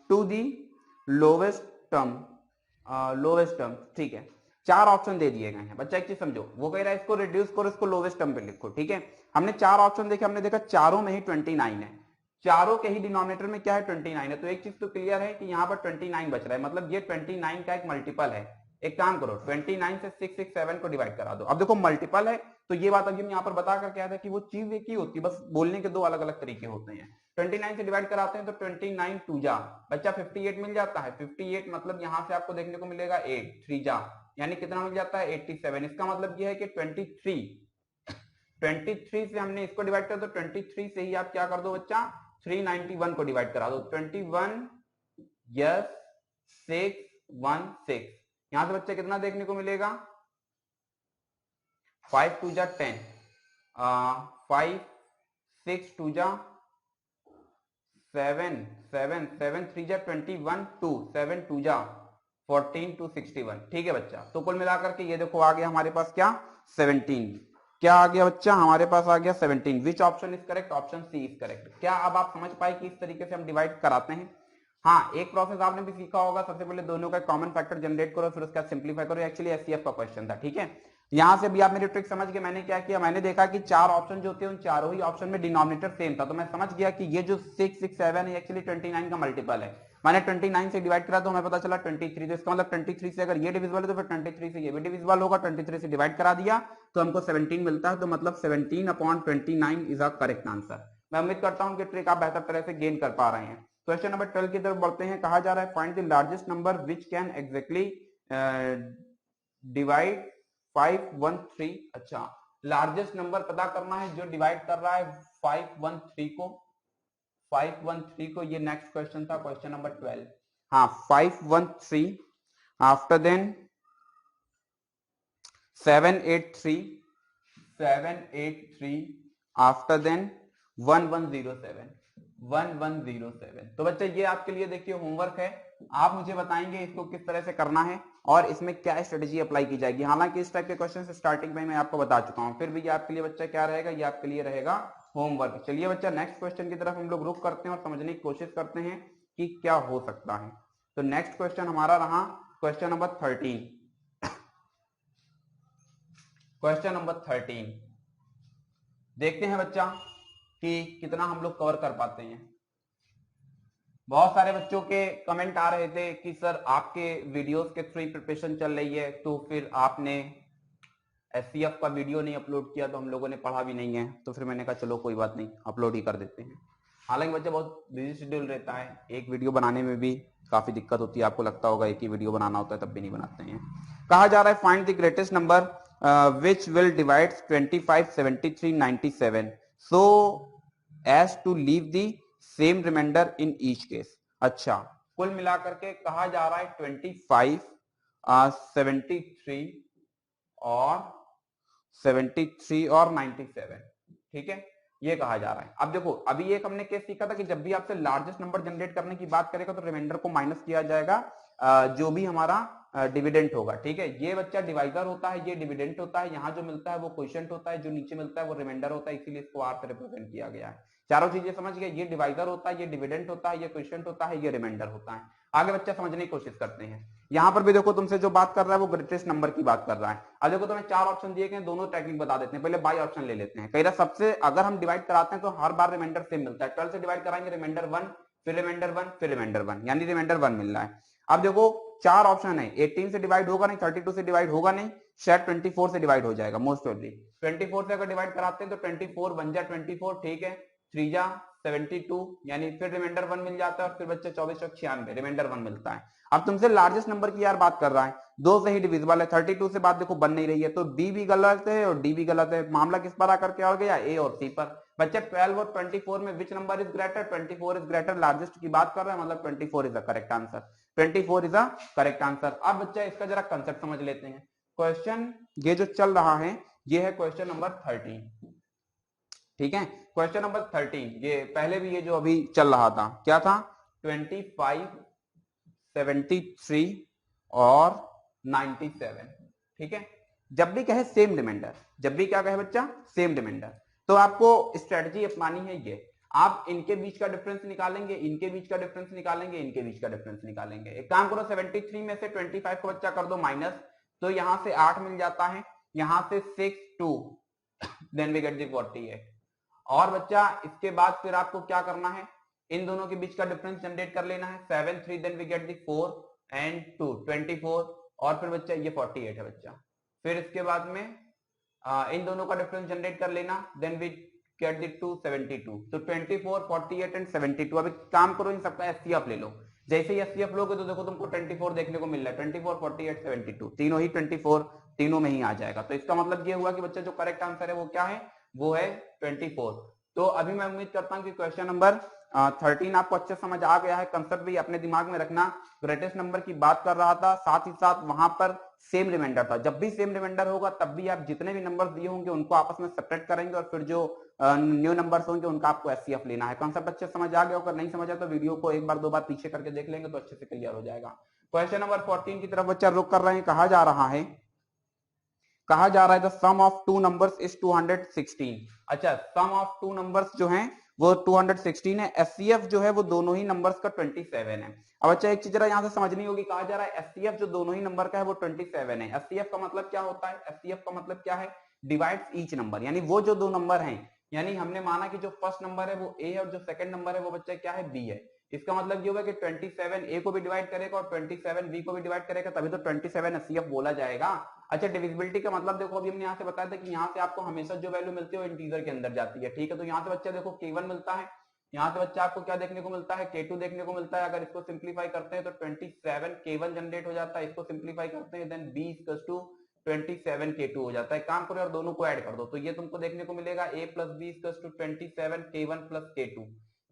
टू दी लोवेस्ट टर्म, ठीक है। 4 ऑप्शन दे दिए गए हैं बच्चा, एक चीज समझो, वो कह रहा है इसको रिड्यूस करो, इसको लोवेस्ट टर्म पे लिखो, ठीक है। हमने 4 ऑप्शन देखे, हमने देखा चारों में ही 29 है, चारों के ही डिनोमिनेटर में क्या है 29 है, तो एक चीज तो क्लियर है कि यहाँ पर 29 बच रहा है, मतलब ये 29 का एक मल्टीपल है। एक काम करो 29 से 667 को डिवाइड करा दो। अब देखो मल्टीपल है तो ये बात अभी हम यहाँ पर बता कर क्या था कि वो चीज एक ही होती है, बस बोलने के 2 अलग अलग तरीके होते हैं। 29 से डिवाइड कराते हैं तो 29 2 जा बच्चा 58 मिल जाता है। 58 मतलब यहां से आपको देखने को मिलेगा 8 3 जा, यानी कितना मिल जाता है 87। इसका मतलब यह है कि 23 से हमने इसको डिवाइड कर दो, 23 से ही आप क्या कर दो बच्चा 391 को डिवाइड करा दो। 21 यस 616, यहां से बच्चा कितना देखने को मिलेगा 5 2 जा 10, 5 6 2 जा 7 7 7 3 जा 21 2 7 2 जा 14 2 61। ठीक है बच्चा, तो कुल मिलाकर के ये देखो आ गया हमारे पास क्या 17। क्या आ गया बच्चा, हमारे पास आ गया 17। Which option is correct, option C is correct. क्या अब आप समझ पाए कि इस तरीके से हम डिवाइड कराते हैं। हाँ, एक प्रोसेस आपने भी सीखा होगा, सबसे पहले दोनों का कॉमन फैक्टर जनरेट करो, फिर उसका सिंपलीफाई करो। एक्चुअली एससीएफ का क्वेश्चन था। ठीक है, यहां से भी आप मेरी ट्रिक समझ गए। मैंने क्या किया, मैंने देखा कि चार ऑप्शन जो होते हैं उन चारों ही ऑप्शन में डिनोमिनेटर सेम था, तो मैं समझ गया कि ये जो 6 6 7 है एक्चुअली 29 का मल्टीपल है। मैंने 29 से डिवाइड करा तो हमें पता चला 23। तो इसका मतलब 23 से अगर ये डिविजिबल है तो फिर 23 से ये भी डिविजिबल होगा। 23 से डिवाइड करा दिया तो हमको 17 मिलता है। तो मतलब 17/29 इज अ करेक्ट आंसर। मैं उम्मीद करता हूं कि ट्रिक आप बेहतर तरह से गेन कर पा रहे हैं। क्वेश्चन नंबर 12 की तरफ बढ़ते हैं। कहा जा रहा है find the largest number which can exactly divide 513। अच्छा, लार्जेस्ट नंबर पता करना है जो डिवाइड कर रहा है 513 को। 513 को, ये नेक्स्ट क्वेश्चन था, क्वेश्चन नंबर 12। हाँ, 513 आफ्टर देन 783 783 आफ्टर देन 1107 1107। तो बच्चे ये आपके लिए देखिए होमवर्क है। आप मुझे बताएंगे इसको किस तरह से करना है और इसमें क्या स्ट्रेटेजी अप्लाई की जाएगी। हालांकि इस टाइप के क्वेश्चन स्टार्टिंग में मैं आपको बता चुका हूं, फिर भी ये आपके लिए बच्चा क्या रहेगा, ये आपके लिए रहेगा होमवर्क। चलिए बच्चा नेक्स्ट क्वेश्चन की तरफ हम लोग रुक करते हैं और समझने की कोशिश करते हैं कि क्या हो सकता है। तो नेक्स्ट क्वेश्चन हमारा रहा क्वेश्चन नंबर 13। क्वेश्चन नंबर 13 देखते हैं बच्चा कि कितना हम लोग कवर कर पाते हैं। बहुत सारे बच्चों के कमेंट आ रहे थे कि सर आपके वीडियोस के थ्रू प्रिपरेशन चल रही है, तो फिर आपने एससीएफ का वीडियो नहीं अपलोड किया तो हम लोगों ने पढ़ा भी नहीं है। तो फिर मैंने कहा चलो कोई बात नहीं, अपलोड ही कर देते हैं। हालांकि बच्चा बहुत बिजी शेड्यूल रहता है, एक वीडियो बनाने में भी काफी दिक्कत होती है। आपको लगता होगा एक ही वीडियो बनाना होता है, तब भी नहीं बनाते हैं। कहा जा रहा है find the greatest number which will divide 25 73 97 so as to leave the same remainder in each case. अच्छा, कुल मिलाकर के कहा जा रहा है 25 73 और 73 और 97। ठीक है, ये कहा जा रहा है। अब देखो, अभी एक हमने केस सीखा था कि जब भी आपसे लार्जेस्ट नंबर जनरेट करने की बात करेगा तो रिमाइंडर को माइनस किया जाएगा जो भी हमारा डिविडेंट होगा। ठीक है, ये बच्चा डिवाइजर होता है, ये डिविडेंट होता है, यहाँ जो मिलता है वो क्वोशिएंट होता है, जो नीचे मिलता है वो रिमाइंडर होता है, इसीलिए इसको आर से रिप्रेजेंट किया गया है। चारों चीजें समझ गए, ये डिवाइजर होता है, ये डिविडेंट होता है, ये क्वोशिएंट होता है, ये रिमाइंडर होता है। आगे बच्चा समझने की कोशिश करते हैं। यहां पर भी देखो तुमसे जो बात कर रहा है वो ग्रेटेस्ट नंबर की बात कर रहा है। अब देखो तुम्हें चार ऑप्शन दिए गए, दोनों टेक्निक बता देते हैं। पहले बाई ऑप्शन ले लेते हैं। कह रहा सबसे अगर हम डिवाइड कराते हैं तो हर बार रिमाइंडर सेम मिलता है। 12 से डिवाइड कराएंगे रिमाइंडर 1, फिर रिमाइंडर 1, फिर रिमाइंडर 1, यानी रिमाइंडर 1 मिल रहा है। अब देखो चार ऑप्शन है, 18 से डिवाइड होगा नहीं, 32 से डिवाइड होगा नहीं, शायद 24 से डिवाइड हो जाएगा मोस्ट प्रोबेबली। 24 से अगर डिवाइड कराते हैं तो 24 1 जा 24, ठीक है, 3 जा 72, यानी फिर रिमाइंडर 1 मिल जाता है और फिर बच्चे 24 और 96 रिमाइंडर 1 मिलता है। अब तुमसे लार्जेस्ट नंबर की यार बात कर रहा है, दो से ही डिविजिबल है, 32 से बात देखो बन नहीं रही है, तो बी भी गलत है और डी भी गलत है। मामला किस पर आकर के आ गया, ए और सी पर। बच्चे 12 और 24 में which number is greater, 24 is greater, largest की बात कर रहे हैं, मतलब 24 is the correct answer. 24 is the correct answer. अब बच्चा इसका जरा कंसेप्ट समझ लेते हैं। क्वेश्चन ये जो चल रहा है ये है क्वेश्चन नंबर 13। ठीक है, क्वेश्चन नंबर 13, ये पहले भी ये जो अभी चल रहा था क्या था, 25 73 और 97। ठीक है, जब भी कहे सेम रिमाइंडर, जब भी क्या कहे बच्चा सेम रिमाइंडर, तो आपको स्ट्रेटजी अपनानी है ये। आप इनके बीच का डिफरेंस निकालेंगे, इनके बीच का डिफरेंस निकालेंगे, इनके बीच का डिफरेंस निकालेंगे। एक काम करो, 73 में से 25 को बच्चा कर दो माइनस, तो यहां से 8 मिल जाता है, यहां से 6 2 देन वी गेट द 48। और बच्चा इसके बाद फिर आपको क्या करना है, इन दोनों के बीच का डिफरेंस जनरेट कर लेना है। 7 3 then we get the 4 and 2 24, और फिर बच्चा ये 48 है बच्चा। फिर इसके बाद में इन दोनों का डिफरेंस जनरेट कर लेना, देन वी गेट द 2 72। तो 24 48 एंड 72। अब एक काम करो, इन सबका एचसीएफ ले लो। जैसे ही एचसीएफ लोगे तो देखो तुमको 24 देखने को मिल रहा है, 24 48 72 तीनों ही 24 तीनों में ही आ जाएगा। तो इसका मतलब ये हुआ कि बच्चा जो करेक्ट आंसर है वो क्या है, वो है 24। तो अभी मैं उम्मीद करता हूं कि क्वेश्चन नंबर 13 आपको अच्छे समझ आ गया है, कंसेप्ट भी अपने दिमाग में रखना। ग्रेटेस्ट नंबर की बात कर रहा था, साथ ही साथ वहां पर सेम रिमाइंडर था। जब भी सेम रिमाइंडर होगा तब भी आप जितने भी नंबर दिए होंगे उनको आपस में सेपरेट करेंगे और फिर जो न्यू नंबर्स होंगे उनका आपको एचसीएफ लेना है। कंसेप्ट अच्छे समझ आ गया, अगर नहीं समझा तो वीडियो को एक बार दो बार पीछे करके देख लेंगे तो अच्छे से क्लियर हो जाएगा। क्वेश्चन नंबर 14 की तरफ बच्चा रुक कर रहे हैं। कहा जा रहा है the sum of two numbers is 216। अच्छा, सम ऑफ टू नंबर्स जो हैं वो 216 है। एचसीएफ जो है वो दोनों ही नंबर्स का 27 है। अब अच्छा एक चीज जरा यहां से समझनी होगी, कहा जा रहा है एचसीएफ जो दोनों ही नंबर का है वो 27 है। एचसीएफ का मतलब क्या होता है? एचसीएफ का मतलब क्या है? डिवाइड्स ईच नंबर, यानी वो जो दो नंबर हैं, यानी हमने माना कि जो फर्स्ट नंबर है वो ए है और जो सेकंड नंबर है वो बच्चा क्या है? बी है। इसका मतलब ये होगा कि 27 ए को भी डिवाइड करेगा और 27 बी को भी डिवाइड करेगा, तभी तो 27 एचसीएफ बोला जाएगा। अच्छा, डिविजिबिलिटी का मतलब देखो, अभी हमने यहाँ से बताया था कि यहाँ से आपको हमेशा जो वैल्यू मिलती है वो इंटीजर के अंदर जाती है। ठीक है, तो यहाँ से बच्चा देखो k1 मिलता है, यहाँ से बच्चा आपको क्या देखने को मिलता है? k2 देखने को मिलता है। अगर इसको सिंप्लीफाई करते हैं तो 27 k1 जनरेट हो जाता है, इसको सिंप्लीफाई करते हैं then b equals to 27 k2 हो जाता है। काम करो और दोनों को ऐड कर दो तो ये तुमको देखने को मिलेगा a plus B equals to 27 k1 plus k2।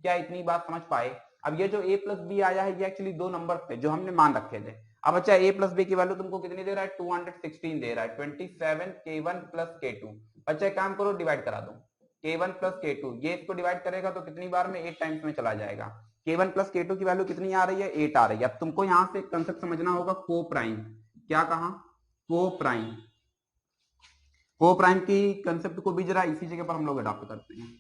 क्या इतनी बात समझ पाए? अब ये जो a प्लस बी आया है ये एक्चुअली दो नंबर थे जो हमने मान रखे थे। अब अच्छा a प्लस बी की वैल्यू तुमको कितनी दे रहा है? 216 दे रहा है। 27 k1 प्लस k2। अच्छा काम करो, डिवाइड करा दो k1 प्लस k2, ये इसको डिवाइड करेगा तो कितनी बार में? 8 टाइम्स में चला जाएगा। k1 प्लस k2 की वैल्यू कितनी आ रही है? 8 आ रही है। अब तुमको यहां से एक कंसेप्ट समझना होगा, को प्राइम। क्या कहा? को प्राइम। को प्राइम की कंसेप्ट को भी जरा इसी जगह पर हम लोग अडॉप्ट करते हैं।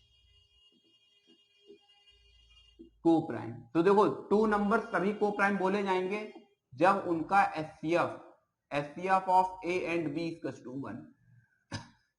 को प्राइम, तो देखो टू नंबर तभी को प्राइम बोले जाएंगे जब उनका HCF of A and B equals to 1।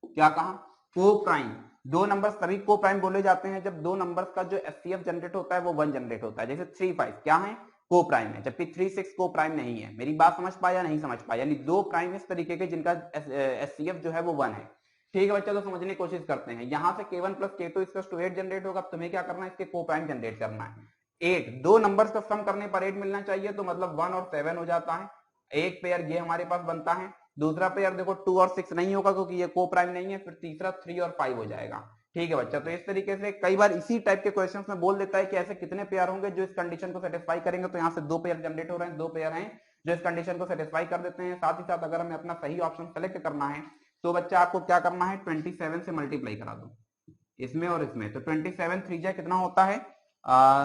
क्या कहा? को प्राइम, दो नंबर्स तभी को प्राइम बोले जाते हैं जब दो नंबर्स का जो एचसीएफ जनरेट होता है वो 1 जनरेट होता है। जैसे 3 5 क्या है? को प्राइम है, जबकि 3 6 को प्राइम नहीं है। मेरी बात समझ पाया? नहीं समझ पाया? यानी दो प्राइम इस तरीके के जिनका एचसीएफ जो है वो 1 है। ठीक है बच्चा, तो समझने की कोशिश करते हैं। यहां से k1 plus k2 equals to 8 generate होगा। अब तुम्हें क्या करना है? इसके को प्राइम जनरेट करना है। 8, दो नंबर्स का सम करने पर 8 मिलना चाहिए, तो मतलब 1 और 7 हो जाता है। एक पेयर ये हमारे पास बनता है। दूसरा पेयर देखो 2 और 6 नहीं होगा क्योंकि ये को प्राइम नहीं है। फिर तीसरा 3 और 5 हो जाएगा। ठीक है बच्चा, तो इस तरीके से कई बार इसी टाइप के क्वेश्चंस में बोल देता है कि ऐसे कितने पेयर होंगे जो इस कंडीशन को सेटिस्फाई करेंगे। तो यहाँ से दो पेयर जनरेट हो रहे हैं, दो पेयर हैं जो इस कंडीशन को सेटिस्फाई कर देते हैं। साथ ही साथ अगर हमें अपना सही ऑप्शन सेलेक्ट करना है तो बच्चा आपको क्या करना है? 27 से मल्टीप्लाई करा दो इसमें और इसमें। तो 27 3 जा कितना होता है?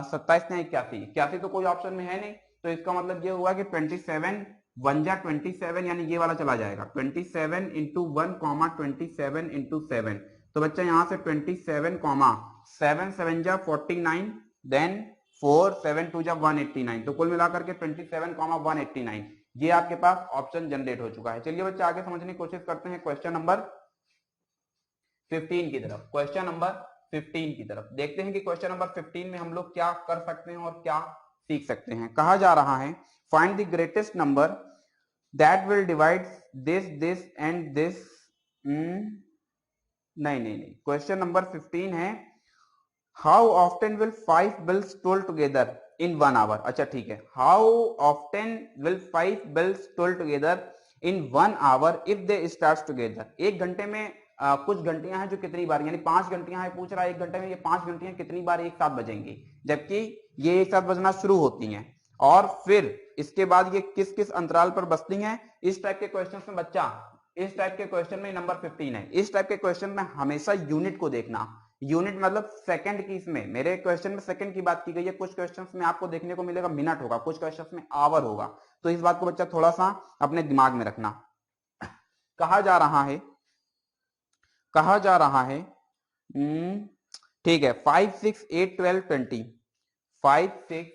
27 ने 81, 81 तो कोई ऑप्शन में है नहीं, तो इसका मतलब ये हुआ कि 27 1 जा 27, यानी ये वाला चला जाएगा। 27 इंटू 1 कॉमा 27 इंटू 7, तो बच्चा यहाँ से 27 कॉमा 7 7 जा 49, देन 4 7 2 जा 189, तो कुल मिलाकर के 27 कॉमा 189 ये आपके पास ऑप्शन जनरेट हो चुका है। चलिए बच्चा आगे समझने की कोशिश करते हैं क्वेश्चन नंबर 15 की तरफ। क्वेश्चन नंबर 15 की तरफ देखते हैं कि क्वेश्चन नंबर 15 में हम लोग क्या कर सकते हैं और क्या सीख सकते हैं। कहा जा रहा है find the greatest number that will divide this and this. नहीं, क्वेश्चन नंबर 15 है how often will 5 bills toll together in 1 hour. अच्छा ठीक है, how often will 5 bills toll together in 1 hour if they start together. एक घंटे में कुछ घंटियां हैं जो कितनी बार, यानी 5 घंटियां हैं, पूछ रहा है एक घंटे में ये 5 घंटियां कितनी बार एक साथ बजेंगी, जबकि ये एक साथ बजना शुरू होती हैं और फिर इसके बाद ये किस किस अंतराल पर बजती हैं। इस टाइप के क्वेश्चन में बच्चा, इस टाइप के क्वेश्चन में नंबर 15 है। इस टाइप के क्वेश्चन में हमेशा यूनिट को देखना। यूनिट मतलब सेकंड की, इसमें मेरे क्वेश्चन में सेकंड की बात की गई है, कुछ क्वेश्चंस में आपको देखने को मिलेगा मिनट होगा, कुछ क्वेश्चंस में आवर होगा। तो इस बात को बच्चा थोड़ा सा अपने दिमाग में रखना। कहा जा रहा है ठीक है 5 6 8 12 20, 5 6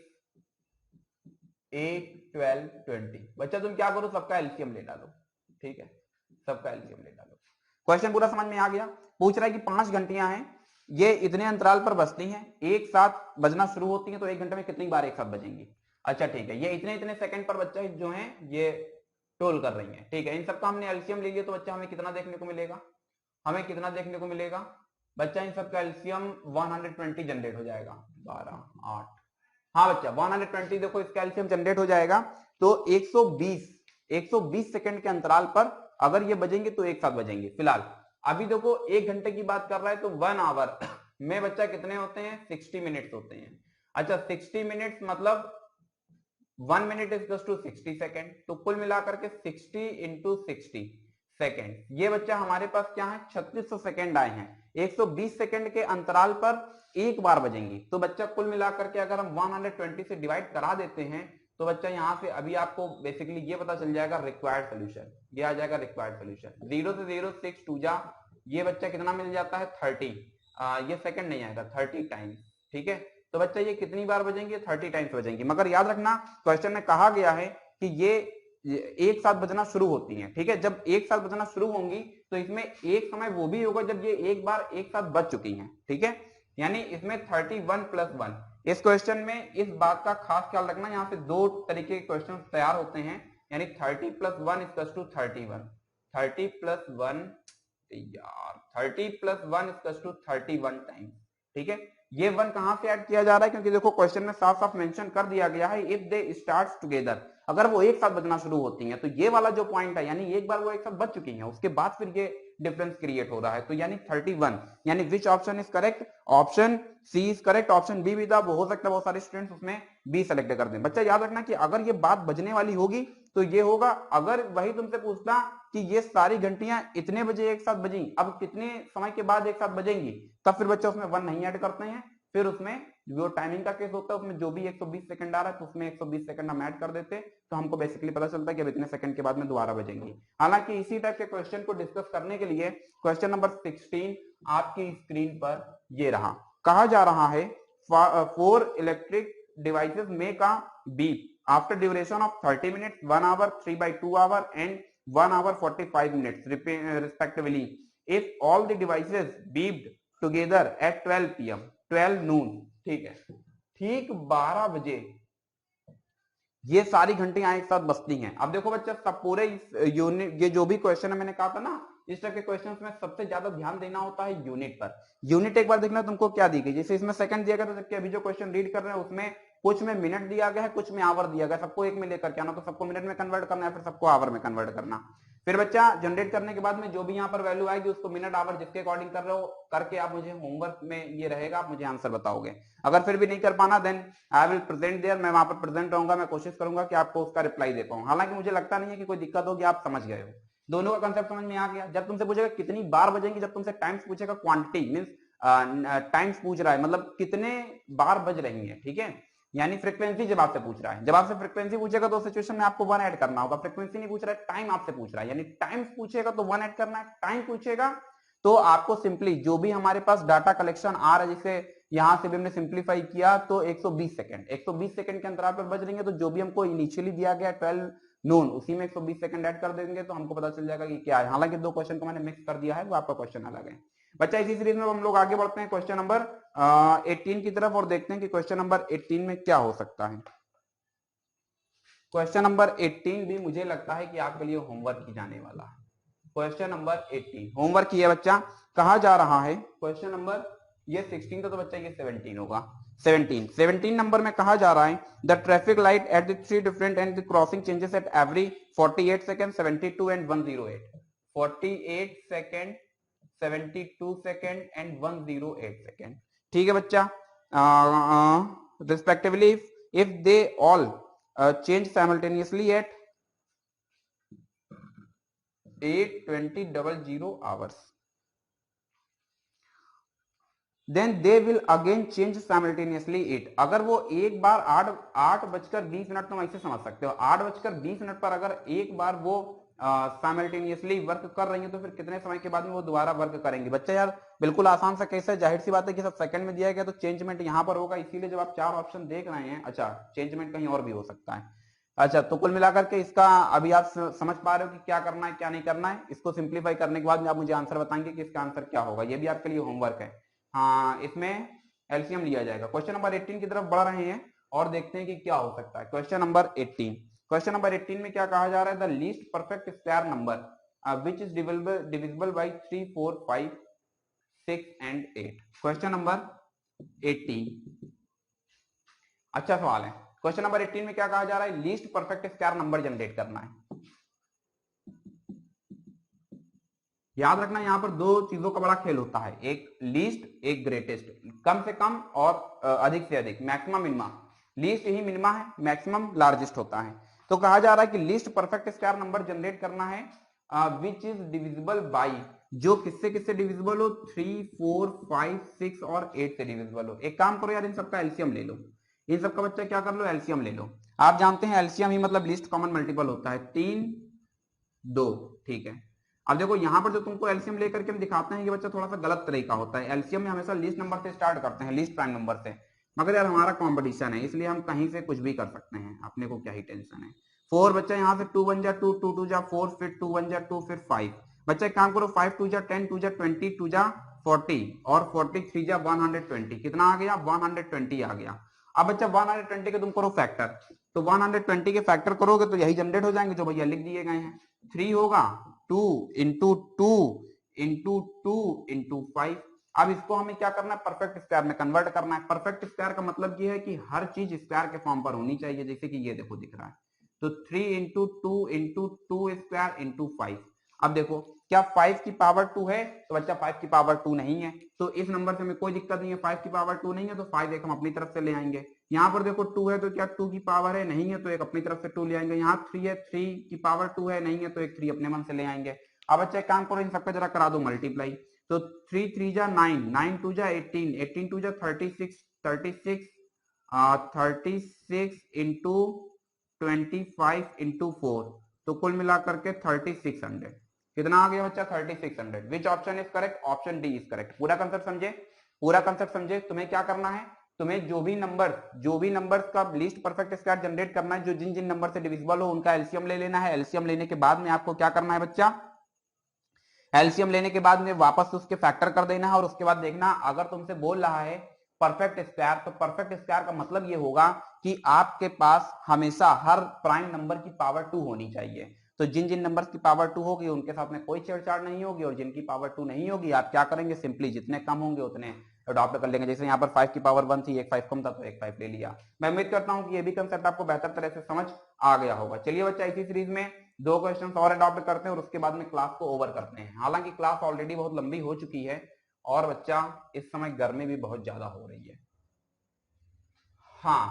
8 12 20। बच्चा तुम क्या करो, सबका एलसीएम ले डालो। ठीक है, सबका एलसीएम ले डालो। क्वेश्चन पूरा समझ में आ गया? पूछ रहा है कि 5 घंटियां हैं, ये इतने अंतराल पर बजती हैं, एक साथ बजना शुरू होती हैं, तो एक घंटे में कितनी बार एक साथ बजेंगी। अच्छा ठीक है, ये इतने इतने सेकंड पर बच्चा जो है ये टोल कर रही है। ठीक है, इन सबका हमने एलसीएम ले लिया तो बच्चा हमें कितना देखने को मिलेगा? हमें कितना देखने को मिलेगा बच्चा? इन सबका एलसीएम 120 जनरेट हो जाएगा। 12 8, हाँ बच्चा 120 देखो इसका एलसीएम जनरेट हो जाएगा। तो 120 सेकंड के अंतराल पर अगर ये बजेंगे तो एक साथ बजेंगे। फिलहाल अभी देखो एक घंटे की बात कर रहा है तो 1 आवर में बच्चा कितने होते हैं? 60 मिनट्स होते हैं। अच्छा 60 मिनट्स मतलब 1 मिनट इज टू 60 सेकेंड, तो कुल मिलाकर के 60 इंटू 60 सेकेंड। ये बच्चा हमारे पास क्या है 3600 सेकेंड आए हैं। 120 सेकेंड के अंतराल पर एक बार बजेंगी। तो बच्चा कुल मिलाकर के अगर हम 120 से डिवाइड करा देते हैं तो बच्चा यहाँ से अभी आपको बेसिकली ये पता चल जाएगा रिक्वायर्ड सोल्यूशन। ये आ जाएगा रिक्वायर्ड सोल्यूशन। 0 से 0 6 2 जा, ये बच्चा कितना मिल जाता है 30। ये सेकंड नहीं आएगा 30 टाइम्स। ठीक है, तो बच्चा ये कितनी बार बजेंगे 30 टाइम्स बजेंगे। मगर याद रखना क्वेश्चन में कहा गया है कि ये एक साथ बजना शुरू होती हैं। ठीक है, जब एक साथ बजना शुरू होंगी तो इसमें एक समय वो भी होगा जब ये एक बार एक साथ बज चुकी हैं। ठीक है, यानी इसमें 31 प्लस 1। इस क्वेश्चन में इस बात का खास ख्याल रखना, यहाँ से दो तरीके के क्वेश्चन तैयार होते हैं, यानी 30 प्लस 1 इक्वल्स टू 31। 30 प्लस 1 यार 30 प्लस 1 इक्वल्स टू 31 टाइम्स। ठीक है, ये 1 कहां से ऐड किया जा रहा है, क्योंकि देखो क्वेश्चन में साफ साफ मेंशन कर दिया गया है इफ दे स्टार्ट्स टुगेदर, अगर वो एक साथ बजना शुरू होती हैं। तो ये वाला जो पॉइंट है यानी एक बार वो एक साथ बज चुकी हैं, उसके बाद फिर ये डिफरेंस क्रिएट हो रहा है। तो यानी 31, यानी which option is correct, option C is correct. Option B भी था, वो हो सकता है बहुत सारे स्टूडेंट्स उसमें बी सेलेक्ट कर दें। बच्चा याद रखना कि अगर ये बात बजने वाली होगी तो ये होगा, अगर वही तुमसे पूछता कि ये सारी घंटियां इतने बजे एक साथ बजी, अब कितने समय के बाद एक साथ बजेंगी, तब फिर बच्चा उसमें 1 नहीं ऐड करते हैं। फिर उसमें जो टाइमिंग का केस होता है उसमें जो भी 120 सेकंड आ रहा है तो उसमें 120 सेकंड हम ऐड कर देते हैं, तो हमको बेसिकली पता चलता है कि अब इतने सेकंड के बाद में दोबारा बजेंगी। हालांकि इसी टाइप के क्वेश्चन को डिस्कस करने के लिए क्वेश्चन नंबर 16 आपकी स्क्रीन पर ये रहा। कहा जा रहा है 4 electric devices make a beep after duration of 30 minutes, 1 hour, 3/2 hour and 1 hour 45 minutes respectively. If all the devices beeped together at 12 pm, 12 noon, ठीक है, ठीक 12 बजे ये सारी घंटियां एक साथ बजती हैं। अब देखो बच्चा सब पूरे यूनिट, ये जो भी क्वेश्चन है मैंने कहा था ना, इस तरह के क्वेश्चंस में सबसे ज्यादा ध्यान देना होता है यूनिट पर। यूनिट एक बार देखना तुमको क्या दी गई, जैसे इसमें सेकंड दिया गया था, जबकि अभी जो क्वेश्चन रीड कर रहे हैं उसमें कुछ में मिनट दिया गया है, कुछ में आवर दिया गया, सबको एक में लेकर के आना, तो सबको मिनट में कन्वर्ट करना है, फिर सबको आवर में कन्वर्ट करना। फिर बच्चा जनरेट करने के बाद में जो भी यहाँ पर वैल्यू आएगी उसको मिनट आवर जिसके अकॉर्डिंग कर रहे हो करके आप मुझे होमवर्क में ये रहेगा, आप मुझे आंसर बताओगे। अगर फिर भी नहीं कर पाना then I will present there, मैं वहां पर प्रेजेंट रहूंगा, मैं कोशिश करूंगा कि आपको उसका रिप्लाई दे पाऊं। हालांकि मुझे लगता नहीं है कि कोई दिक्कत होगी, आप समझ गए हो, दोनों का कंसेप्ट समझ में आ गया। जब तुमसे पूछेगा कितनी बार बजेंगी, जब तुमसे टाइम्स पूछेगा, क्वांटिटी मींस टाइम्स पूछ रहा है मतलब कितने बार बज रही है। ठीक है, यानी फ्रीक्वेंसी जब आपसे पूछ रहा है, जब आपसे फ्रीक्वेंसी पूछेगा तो सिचुएशन में आपको 1 ऐड करना होगा। फ्रीक्वेंसी नहीं पूछ रहा है, टाइम आपसे पूछ रहा है, यानी टाइम्स पूछेगा तो 1 ऐड करना है, टाइम पूछेगा तो आपको सिंपली जो भी हमारे पास डाटा कलेक्शन आ रहा है, जैसे यहां से भी हमने सिंप्लीफाई किया तो 120 सेकंड, 120 सेकंड के अंतराल पर बज रही है, तो जो भी हमको इनिशियली दिया गया 12 नून उसी में 120 सेकंड ऐड कर देंगे तो हमको पता चल जाएगा कि क्या है। हालांकि दो क्वेश्चन को मैंने मिक्स कर दिया है, वो आपका क्वेश्चन अलग है। बच्चा इसी सीरीज में हम लोग आगे बढ़ते हैं क्वेश्चन नंबर 18 की तरफ और देखते हैं कि क्वेश्चन नंबर 18 में क्या हो सकता है। क्वेश्चन नंबर 18 भी मुझे लगता है कि आपके लिए होमवर्क की जाने वाला है। क्वेश्चन नंबर 18 होमवर्क की है बच्चा। कहा जा रहा है क्वेश्चन नंबर, ये 16 था तो बच्चा ये 17 होगा। 17 नंबर में कहा जा रहा है the traffic light at the 3 different and the crossing changes at every 48 second, 72 and 108। 48 second, 72 second and 108 second. ठीक है बच्चा, respectively if they all change simultaneously at 8:20:00 hours, then they will again change simultaneously 8। अगर वो एक बार 8:20 तुम ऐसे समझ सकते हो, 8:20 पर अगर एक बार वो साइमल्टेनियसली वर्क कर रही है तो फिर कितने समय के बाद में वो दोबारा वर्क करेंगे। बच्चा यार बिल्कुल आसान सा केस है, जाहिर सी बात है कि सब सेकंड में दिया गया तो चेंजमेंट यहां पर होगा, इसीलिए जब आप 4 ऑप्शन देख रहे हैं, अच्छा चेंजमेंट कहीं और भी हो सकता है। अच्छा तो कुल मिलाकर के इसका अभी आप समझ पा रहे हो कि क्या करना है क्या नहीं करना है। इसको सिंप्लीफाई करने के बाद में आप मुझे आंसर बताएंगे कि इसका आंसर क्या होगा, ये भी आपके लिए होमवर्क है। हाँ, इसमें एलसीएम लिया जाएगा। क्वेश्चन नंबर 18 की तरफ बढ़ रहे हैं और देखते हैं कि क्या हो सकता है। क्वेश्चन नंबर 18, क्वेश्चन नंबर 18 में क्या कहा जा रहा है, the least perfect square number which is divisible bye 3, 4, 5, 6 and 8। Question number 18 अच्छा सवाल है। क्वेश्चन नंबर 18 में क्या कहा जा रहा है, least perfect square number generate करना है। याद रखना यहां पर दो चीजों का बड़ा खेल होता है, एक लीस्ट एक ग्रेटेस्ट। कम से कम और अधिक से अधिक, मैक्सिमम मिनिमा। लीस्ट ही मिनिमा है, मैक्सिमम लार्जेस्ट होता है। तो कहा जा रहा है कि least perfect square number generate करना है विच इज डिविजिबल बाई, जो किससे किससे डिविजिबल हो, 3, 4, 5, 6 और 8 से डिविजिबल हो। एक काम करो यार, इन सबका एलसीएम ले लो, इन सबका बच्चा क्या कर लो, एलसीएम ले लो। आप जानते हैं एलसीएम ही मतलब लीस्ट कॉमन मल्टीपल होता है, 3, 2, ठीक है। अब देखो यहां पर जो तुमको एलसीएम लेकर के हम दिखाते हैं, ये बच्चा थोड़ा सा गलत तरीका होता है। एलसीएम में हमेशा लीस्ट नंबर से स्टार्ट करते हैं, लीस्ट प्राइम नंबर से, मगर यार हमारा कॉम्पिटिशन है, इसलिए हम कहीं से कुछ भी कर सकते हैं, अपने को क्या ही टेंशन है। 4 बच्चा यहाँ से 2 1 जा 2, 2 2 जा 4, फिर 2 1 जा 2, फिर 5। बच्चा एक काम करो, 5 2 जा 10, 2 जा 20, 2 जा 40 और 43 जा 120। कितना आ गया, 120 आ गया। अब बच्चा 120 के तुम करो फैक्टर, तो 120 के फैक्टर करोगे तो यही जनरेट हो जाएंगे जो भैया लिख दिए गए हैं। 3 होगा 2 इंटू 2 इंटू 2 इंटू 5। अब इसको हमें क्या करना है, परफेक्ट स्क्वायर में कन्वर्ट करना है। परफेक्ट स्क्वायर का मतलब ये है कि हर चीज स्क्वायर के फॉर्म पर होनी चाहिए, जैसे कि ये देखो दिख रहा है, तो 3 इंटू 2 इंटू 2 स्क्वायर इंटू 5। अब देखो क्या 5 की पावर 2 है, तो बच्चा 5 की पावर 2 नहीं है, तो इस नंबर से हमें कोई दिक्कत नहीं है। 5 की पावर 2 नहीं है तो 5 एक हम अपनी तरफ से ले आएंगे। यहाँ पर देखो 2 है तो क्या 2 की पावर है, नहीं है, तो एक अपनी तरफ से 2 ले आएंगे। यहाँ 3 है, 3 की पावर 2 है, नहीं है, तो एक 3 अपने मन से ले आएंगे। अब बच्चा एक काम करो, इन सबका जरा करा दो मल्टीप्लाई, तो 3 3 जा 9, 9 2 जा 18, 18 2 जा 36, 36 36 इंटू 25 इंटू 4, तो कुल मिलाकर के 3600। कितना आ गया बच्चा, 3600। विच option is correct, option D is correct. पूरा कंसेप्ट समझे, पूरा कंसेप्ट समझे। तुम्हें क्या करना है, तुम्हें जो भी नंबर का लीस्ट परफेक्ट स्क्वायर जनरेट करना है, जो जिन जिन नंबर से डिविजिबल हो उनका एलसीएम ले लेना है। एलसीएम लेने के बाद में आपको क्या करना है बच्चा, एलसीएम लेने के बाद में वापस उसके फैक्टर कर देना है, और उसके बाद देखना अगर तुमसे बोल रहा है परफेक्ट स्क्वायर, तो परफेक्ट स्क्वायर का मतलब ये होगा कि आपके पास हमेशा हर प्राइम नंबर की पावर 2 होनी चाहिए। तो जिन जिन नंबर्स की पावर 2 होगी उनके साथ में कोई छेड़छाड़ नहीं होगी, और जिनकी पावर 2 नहीं होगी आप क्या करेंगे, सिंपली जितने कम होंगे उतने अडॉप्ट कर लेंगे। जैसे यहाँ पर 5 की पावर 1 थी, एक 5 कम था तो एक 5 ले लिया। मैं उम्मीद करता हूँ कि ये भी कंसेप्ट आपको बेहतर तरह से समझ आ गया होगा। चलिए बच्चा, इसी सीरीज में 2 क्वेश्चन और अडॉप्ट करते हैं और उसके बाद में क्लास को ओवर करते हैं। हालांकि क्लास ऑलरेडी बहुत लंबी हो चुकी है और बच्चा इस समय गर्मी भी बहुत ज्यादा हो रही है। हाँ,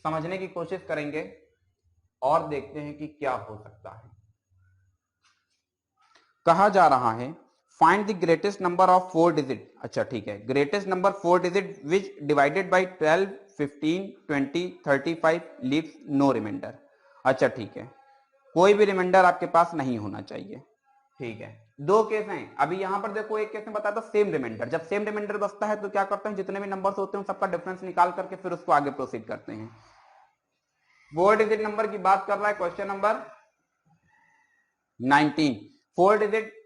समझने की कोशिश करेंगे और देखते हैं कि क्या हो सकता है। कहा जा रहा है find the greatest number of 4 digit. अच्छा ठीक है, greatest number 4 digit which divided by 12, 15, 20, 35 leaves no remainder. अच्छा ठीक है, कोई भी रिमाइंडर आपके पास नहीं होना चाहिए। ठीक है, 2 केस हैं। अभी यहां पर देखो, एक केस में बताया था सेम रिमाइंडर। जब सेम रिमाइंडर बचता है तो क्या करते हैं, जितने भी नंबर्स होते हैं सबका डिफरेंस निकाल करके फिर उसको आगे प्रोसीड करते हैं। 4 डिजिट नंबर की बात कर रहा है question number 19। 4 digit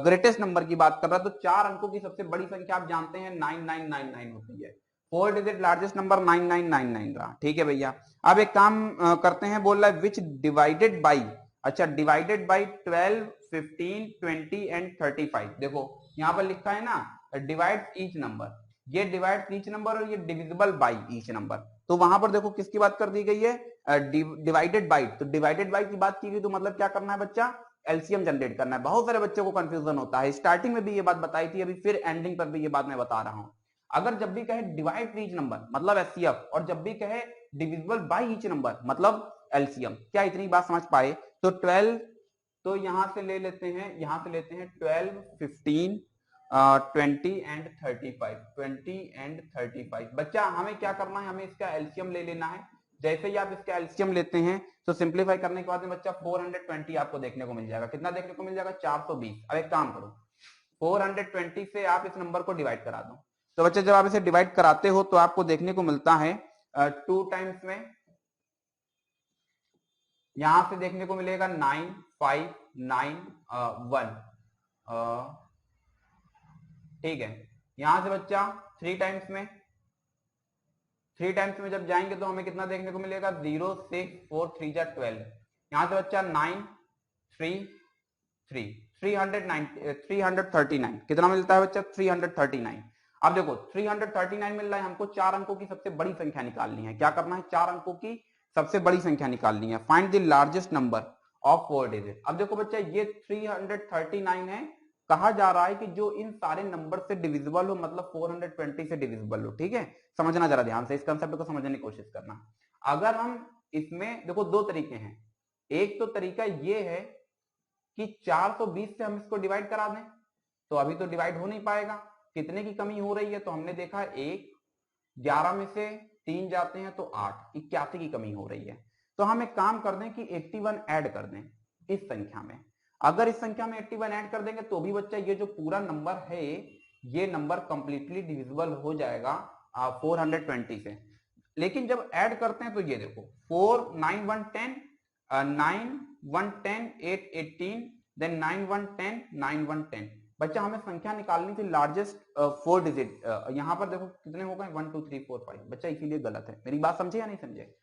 greatest number की बात कर रहा है, तो 4 अंकों की सबसे बड़ी संख्या आप जानते हैं 9999 होती है। 4 डिजिट लार्जेस्ट नंबर 9999 रहा। ठीक है भैया, अब एक काम करते हैं, बोल रहा है विच डिवाइडेड बाई, अच्छा डिवाइडेड बाई 12, 15, 20 एंड 35। देखो यहां पर लिखा है ना डिवाइड ईच नंबर, ये डिवाइड ईच नंबर और ये डिविजिबल बाई ईच नंबर। तो वहां पर देखो किसकी बात कर दी गई है, डिवाइडेड बाई। तो डिवाइडेड बाई की बात की गई तो मतलब क्या करना है बच्चा, एलसीएम जनरेट करना है। बहुत सारे बच्चों को कंफ्यूजन होता है, स्टार्टिंग में भी ये बात बताई थी, अभी फिर एंडिंग पर भी ये बात मैं बता रहा हूं। अगर जब भी कहे डिवाइड ईच नंबर मतलब एचसीएफ, और जब भी कहे डिविजिबल बाई ईच नंबर मतलब एलसीएम, क्या इतनी बात समझ पाए। तो 12, तो यहां से ले लेते हैं, यहां से लेते हैं 12, 15, 20 एंड 35, 20 एंड 35। बच्चा हमें क्या करना है, हमें इसका एलसीएम ले लेना है। जैसे ही आप इसका एलसीएम लेते हैं तो सिंपलीफाई करने के बाद में बच्चा 420 आपको देखने को मिल जाएगा। कितना देखने को मिल जाएगा, 420। अब एक काम करो, 420 से आप इस नंबर को डिवाइड करा दो। तो बच्चे जब आप इसे डिवाइड कराते हो तो आपको देखने को मिलता है 2 टाइम्स में, यहां से देखने को मिलेगा 9, 5, 9, 1। ठीक है, यहां से बच्चा 3 टाइम्स में, 3 टाइम्स में जब जाएंगे तो हमें कितना देखने को मिलेगा, 0, 6, 4, 3 जा 12। यहां से बच्चा 9, 3, 3, 339। कितना मिलता है बच्चा, 339। अब देखो 339 मिल रहा है हमको, 4 अंकों की सबसे बड़ी संख्या निकालनी है। क्या करना है, 4 अंकों की सबसे बड़ी संख्या निकालनी है। Find the largest number of 4 digit. अब देखो बच्चा ये 339 है, कहा जा रहा है कि जो इन सारे नंबर से डिविजिबल हो, मतलब 420 से डिविजिबल हो। ठीक है, समझना जरा ध्यान से, इस कंसेप्ट को समझने की कोशिश करना। अगर हम इसमें देखो दो तरीके हैं, एक तो तरीका ये है कि 420 से हम इसको डिवाइड करा दें, तो अभी तो डिवाइड हो नहीं पाएगा, कितने की कमी हो रही है, तो हमने देखा 1, 11 में से 3 जाते हैं तो 8, 81 की कमी हो रही है। तो हम एक काम कर दें कि 81 ऐड कर दें इस संख्या में। अगर इस संख्या में 81 ऐड कर देंगे तो भी बच्चा ये जो पूरा नंबर है ये नंबर कंप्लीटली डिविजिबल हो जाएगा 420 से। लेकिन जब ऐड करते हैं तो ये देखो 4 9 1 10 9 1 10 8 18 देन 9 1 10 9 1 10। बच्चा हमें संख्या निकालनी थी लार्जेस्ट 4 डिजिट, यहां पर देखो कितने हो गए 1 2 3 4 5। बच्चा इसीलिए गलत है, मेरी बात समझे या नहीं समझे।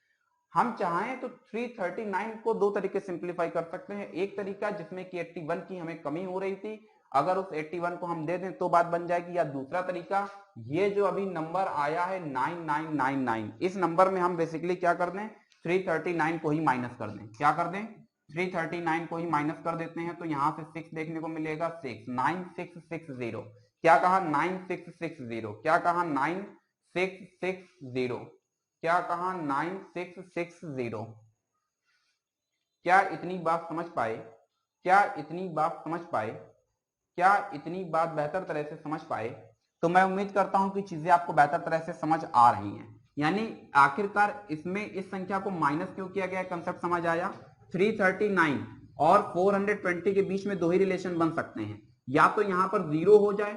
हम चाहें तो 339 को दो तरीके सिंप्लीफाई कर सकते हैं। एक तरीका जिसमें कि 81 की हमें कमी हो रही थी, अगर उस 81 को हम दे दें तो बात बन जाएगी, या दूसरा तरीका ये जो अभी नंबर आया है 9999, इस नंबर में हम बेसिकली क्या कर दें 339 को ही माइनस कर दें। क्या कर दें 339 को ही माइनस कर देते हैं, तो यहां से 6 देखने को मिलेगा, 6 9660। क्या कहा 9660, क्या कहा 9660, क्या कहा 9660। क्या इतनी बात समझ पाए, क्या इतनी बात समझ पाए, क्या इतनी बात बेहतर तरह से समझ पाए। तो मैं उम्मीद करता हूं कि चीजें आपको बेहतर तरह से समझ आ रही हैं। यानी आखिरकार इसमें इस संख्या को माइनस क्यों किया गया, कंसेप्ट समझ आया। 339 और 420 के बीच में दो ही रिलेशन बन सकते हैं, या तो यहां पर 0 हो जाए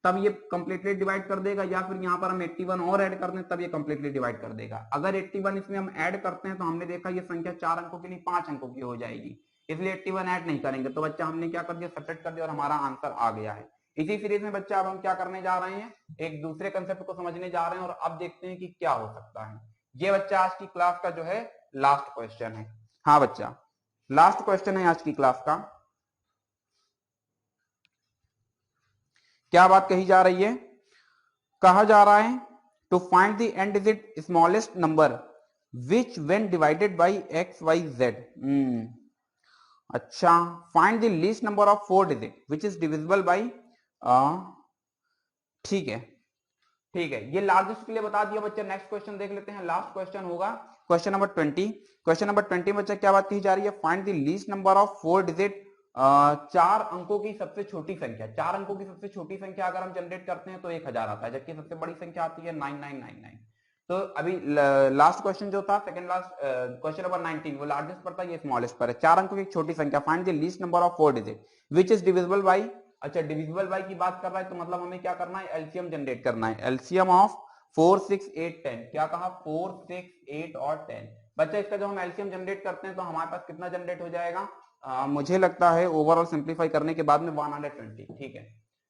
तब ये कंप्लीटली डिवाइड कर देगा, या फिर यहां पर हम 81 और ऐड कर दें तब ये कंप्लीटली डिवाइड कर देगा। अगर 81 इसमें हम ऐड करते हैं तो हमने देखा ये संख्या 4 अंकों की नहीं 5 अंकों की हो जाएगी, इसलिए 81 ऐड नहीं करेंगे। तो बच्चा हमने क्या कर दिया, सब्ट्रैक्ट कर दिया और हमारा आंसर आ गया है। इसी सीरीज में बच्चा अब हम क्या करने जा रहे हैं, एक दूसरे कंसेप्ट को समझने जा रहे हैं और अब देखते हैं कि क्या हो सकता है। ये बच्चा आज की क्लास का जो है लास्ट क्वेश्चन है। हाँ बच्चा, लास्ट क्वेश्चन है आज की क्लास का। क्या बात कही जा रही है, कहा जा रहा है to find the end digit smallest number which when divided by X Y Z. अच्छा, find the least number of 4 digit which is divisible by, ठीक है ठीक है, ये लार्जेस्ट के लिए बता दिया बच्चा। नेक्स्ट क्वेश्चन देख लेते हैं, लास्ट क्वेश्चन होगा क्वेश्चन नंबर 20। क्वेश्चन नंबर 20 में बच्चा क्या बात कही जा रही है, find the least number of 4 digit, 4 अंकों की सबसे छोटी संख्या। 4 अंकों की सबसे छोटी संख्या अगर हम जनरेट करते हैं तो 1000 आता है, जबकि सबसे बड़ी संख्या आती है 9999। तो अभी लास्ट क्वेश्चन जो था सेकंड लास्ट क्वेश्चन नंबर 19, वो लार्जेस्ट पर था, ये स्मॉलेस्ट पर है। 4 अंकों की एक छोटी संख्या, find the least number of 4 digit which is divisible by. अच्छा, डिविजिबल बाई की बात कर रहा है तो मतलब हमें क्या करना है, एलसीएम जनरेट करना है। एलसीएम ऑफ 4 6 8 10, क्या कहा 4 6 8 और 10। बच्चा इसका जब हम एलसीएम जनरेट करते हैं तो हमारे पास कितना जनरेट हो जाएगा, मुझे लगता है ओवरऑल सिंप्लीफाई करने के बाद में 120। ठीक है,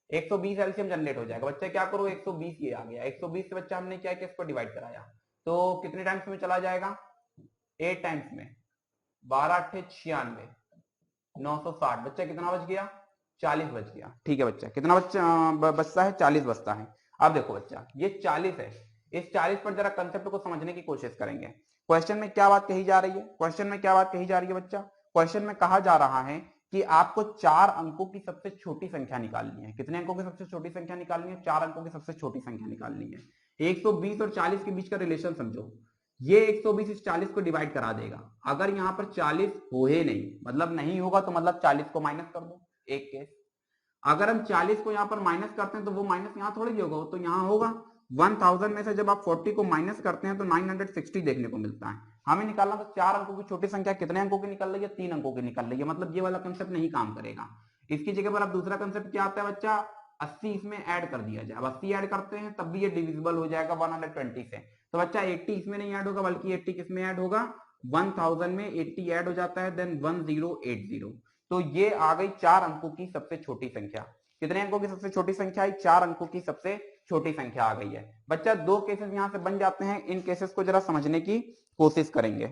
120 एलसीएम जनरेट हो जाएगा। बच्चा क्या करो 120 ये आ गया, 120 से बच्चा हमने क्या किया, इसको डिवाइड कराया, तो कितने टाइम्स में चला जाएगा, 8 टाइम्स में, 12 8 96, 960। बच्चा कितना बच गया, 40 बच गया। ठीक है बच्चा, कितना बचता है, 40 बचता है। अब देखो बच्चा ये 40 है, इस 40 पर जरा कंसेप्ट को समझने की कोशिश करेंगे। क्वेश्चन में क्या बात कही जा रही है, क्वेश्चन में क्या बात कही जा रही है बच्चा, क्वेश्चन में कहा जा रहा है कि आपको 4 अंकों की सबसे छोटी संख्या निकालनी है। कितने अंकों की सबसे छोटी संख्या निकालनी है, 4 अंकों की सबसे छोटी संख्या निकालनी है। 120 और 40 के बीच का रिलेशन समझो, ये 120 इस 40 को डिवाइड करा देगा। अगर यहाँ पर 40 हो ही नहीं, मतलब नहीं होगा, तो मतलब 40 को माइनस कर दो, एक केस। अगर हम 40 को यहाँ पर माइनस करते हैं तो वो माइनस यहाँ थोड़ी होगा, तो यहाँ होगा। 1000 में से जब आप 40 को माइनस करते हैं तो 960 देखने को मिलता है। हमें निकालना तो 4 अंकों की छोटी संख्या कितने अंकों की निकल रही है, 3 अंकों की निकल रही है, मतलब ये वाला कंसेप्ट नहीं काम करेगा। इसकी जगह पर अब दूसरा कंसेप्ट क्या आता है बच्चा, 80 इसमें ऐड कर दिया जाए। अब 80 ऐड करते हैं तब भी ये डिविजिबल हो जाएगा 120 से। तो बच्चा 80 इसमें नहीं ऐड होगा, बल्कि 80 किसमें ऐड होगा, 1000 में 80 ऐड हो जाता है, देन 1080। तो ये आ गई 4 अंकों की सबसे छोटी संख्या। कितने अंकों की सबसे छोटी संख्या आई, 4 अंकों की सबसे छोटी संख्या आ गई है। बच्चा 2 केसेस यहां से बन जाते हैं, इन केसेस को जरा समझने की कोशिश करेंगे।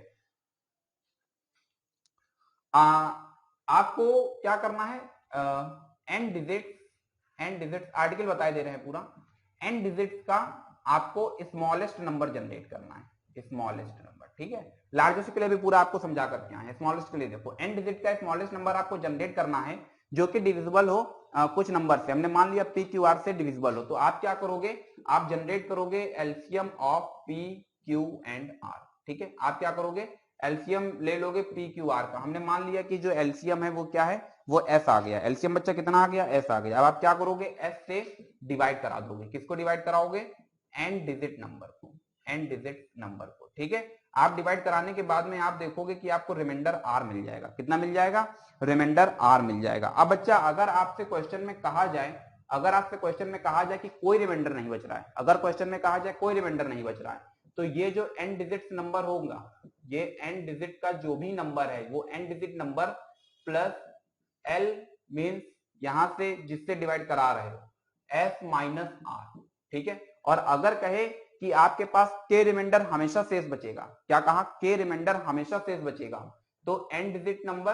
आपको क्या करना है, एन डिजिट्स आर्टिकल बताए दे रहे हैं पूरा। एन डिजिट्स का आपको स्मॉलेस्ट नंबर जनरेट करना है, स्मॉलेस्ट नंबर। ठीक है, लार्जेस्ट के लिए भी पूरा आपको समझा करके आए हैं, स्मॉलेस्ट के लिए देखो एन डिजिट का स्मॉलेस्ट नंबर आपको जनरेट करना है जो कि डिविजिबल हो कुछ नंबर से। हमने मान लिया पी क्यू आर से डिविजिबल हो, तो आप क्या करोगे, आप जनरेट करोगे LCM of P Q and R. ठीक है, आप क्या करोगे, एलसीएम ले लोगे पी क्यू आर का। हमने मान लिया कि जो एलसीएम है वो क्या है, वो एस आ गया। एलसीएम बच्चा कितना आ गया, एस आ गया। अब आप क्या करोगे, एस से डिवाइड करा दोगे। किसको डिवाइड कराओगे, एन डिजिट नंबर को, एन डिजिट नंबर को। ठीक है, आप डिवाइड कराने के बाद में आप देखोगे कि आपको रिमाइंडर आर मिल जाएगा। कितना मिल जाएगा, रिमाइंडर आर मिल जाएगा। अब बच्चा अगर आपसे क्वेश्चन में कहा जाए, अगर आपसे क्वेश्चन में कहा जाए कि कोई रिमाइंडर नहीं बच रहा है, अगर क्वेश्चन में कहा जाए कोई रिमाइंडर नहीं बच रहा है, तो ये जो एन डिजिट नंबर होगा, ये एन डिजिट का जो भी नंबर है वो N digit number plus L means यहां से जिससे डिवाइड करा रहे हो एस माइनस आर। ठीक है, और अगर कहे कि आपके पास के रिमाइंडर हमेशा शेष बचेगा, क्या कहा, के रिमाइंडर हमेशा शेष बचेगा, तो N digit number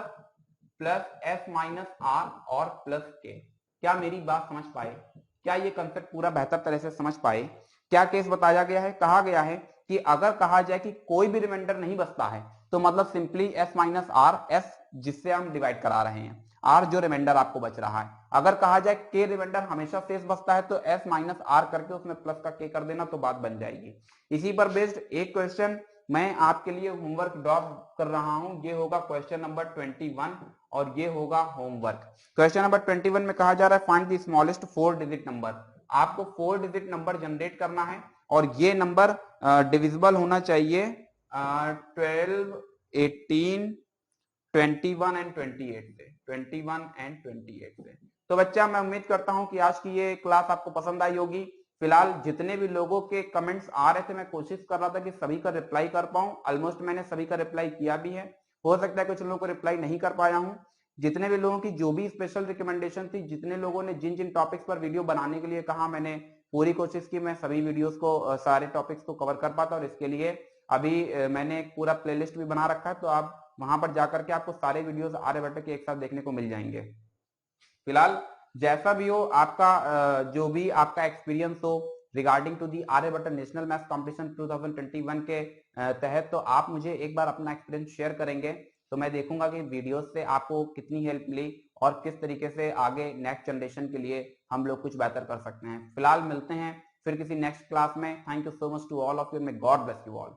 plus S minus R और प्लस के। क्या मेरी बात समझ पाए, क्या ये कंसेप्ट पूरा बेहतर तरह से समझ पाए। क्या केस बताया गया है, कहा गया है कि अगर कहा जाए कि कोई भी रिमाइंडर नहीं बचता है, तो मतलब simply S minus R, S जिससे हम डिवाइड करा रहे हैं, आर जो रिमाइंडर आपको बच रहा है। अगर कहा जाए के रिमाइंडर हमेशा शेष बचता है, तो एस माइनस आर करके उसमें प्लस का के कर देना, तो बात बन जाएगी। इसी पर बेस्ड एक क्वेश्चन मैं आपके लिए होमवर्क ड्रॉप कर रहा हूं, ये होगा क्वेश्चन नंबर 21 और ये होगा होमवर्क। क्वेश्चन नंबर 21 में कहा जा रहा है find the smallest 4 digit number. आपको 4 डिजिट नंबर जनरेट करना है और ये नंबर डिविजिबल होना चाहिए 12, 18, 21 एंड 28 से, 21 एंड 28 से। तो बच्चा मैं उम्मीद करता हूं कि आज की ये क्लास आपको पसंद आई होगी। फिलहाल जितने भी लोगों के कमेंट्स आ रहे थे, मैं कोशिश कर रहा था कि सभी का रिप्लाई कर पाऊं। ऑलमोस्ट मैंने सभी का रिप्लाई किया भी है, हो सकता है कुछ लोगों को रिप्लाई नहीं कर पाया हूं। जितने भी लोगों की जो भी स्पेशल रिकमेंडेशन थी, जितने लोगों ने जिन जिन टॉपिक्स पर वीडियो बनाने के लिए कहा, मैंने पूरी कोशिश की मैं सभी वीडियोस को सारे टॉपिक्स को कवर कर पाता। और इसके लिए अभी मैंने एक पूरा प्लेलिस्ट भी बना रखा है, तो आप वहां पर जाकर के आपको सारे वीडियोस आर्यभट्ट के एक साथ देखने को मिल जाएंगे। फिलहाल जैसा भी हो, आपका जो भी आपका एक्सपीरियंस हो regarding to the Aryabhatta national maths competition 2021 के तहत, तो आप मुझे एक बार अपना एक्सपीरियंस शेयर करेंगे, तो मैं देखूंगा कि वीडियोस से आपको कितनी हेल्प मिली और किस तरीके से आगे नेक्स्ट जनरेशन के लिए हम लोग कुछ बेहतर कर सकते हैं। फिलहाल मिलते हैं फिर किसी नेक्स्ट क्लास में। Thank you so much to all of you, may God bless you all.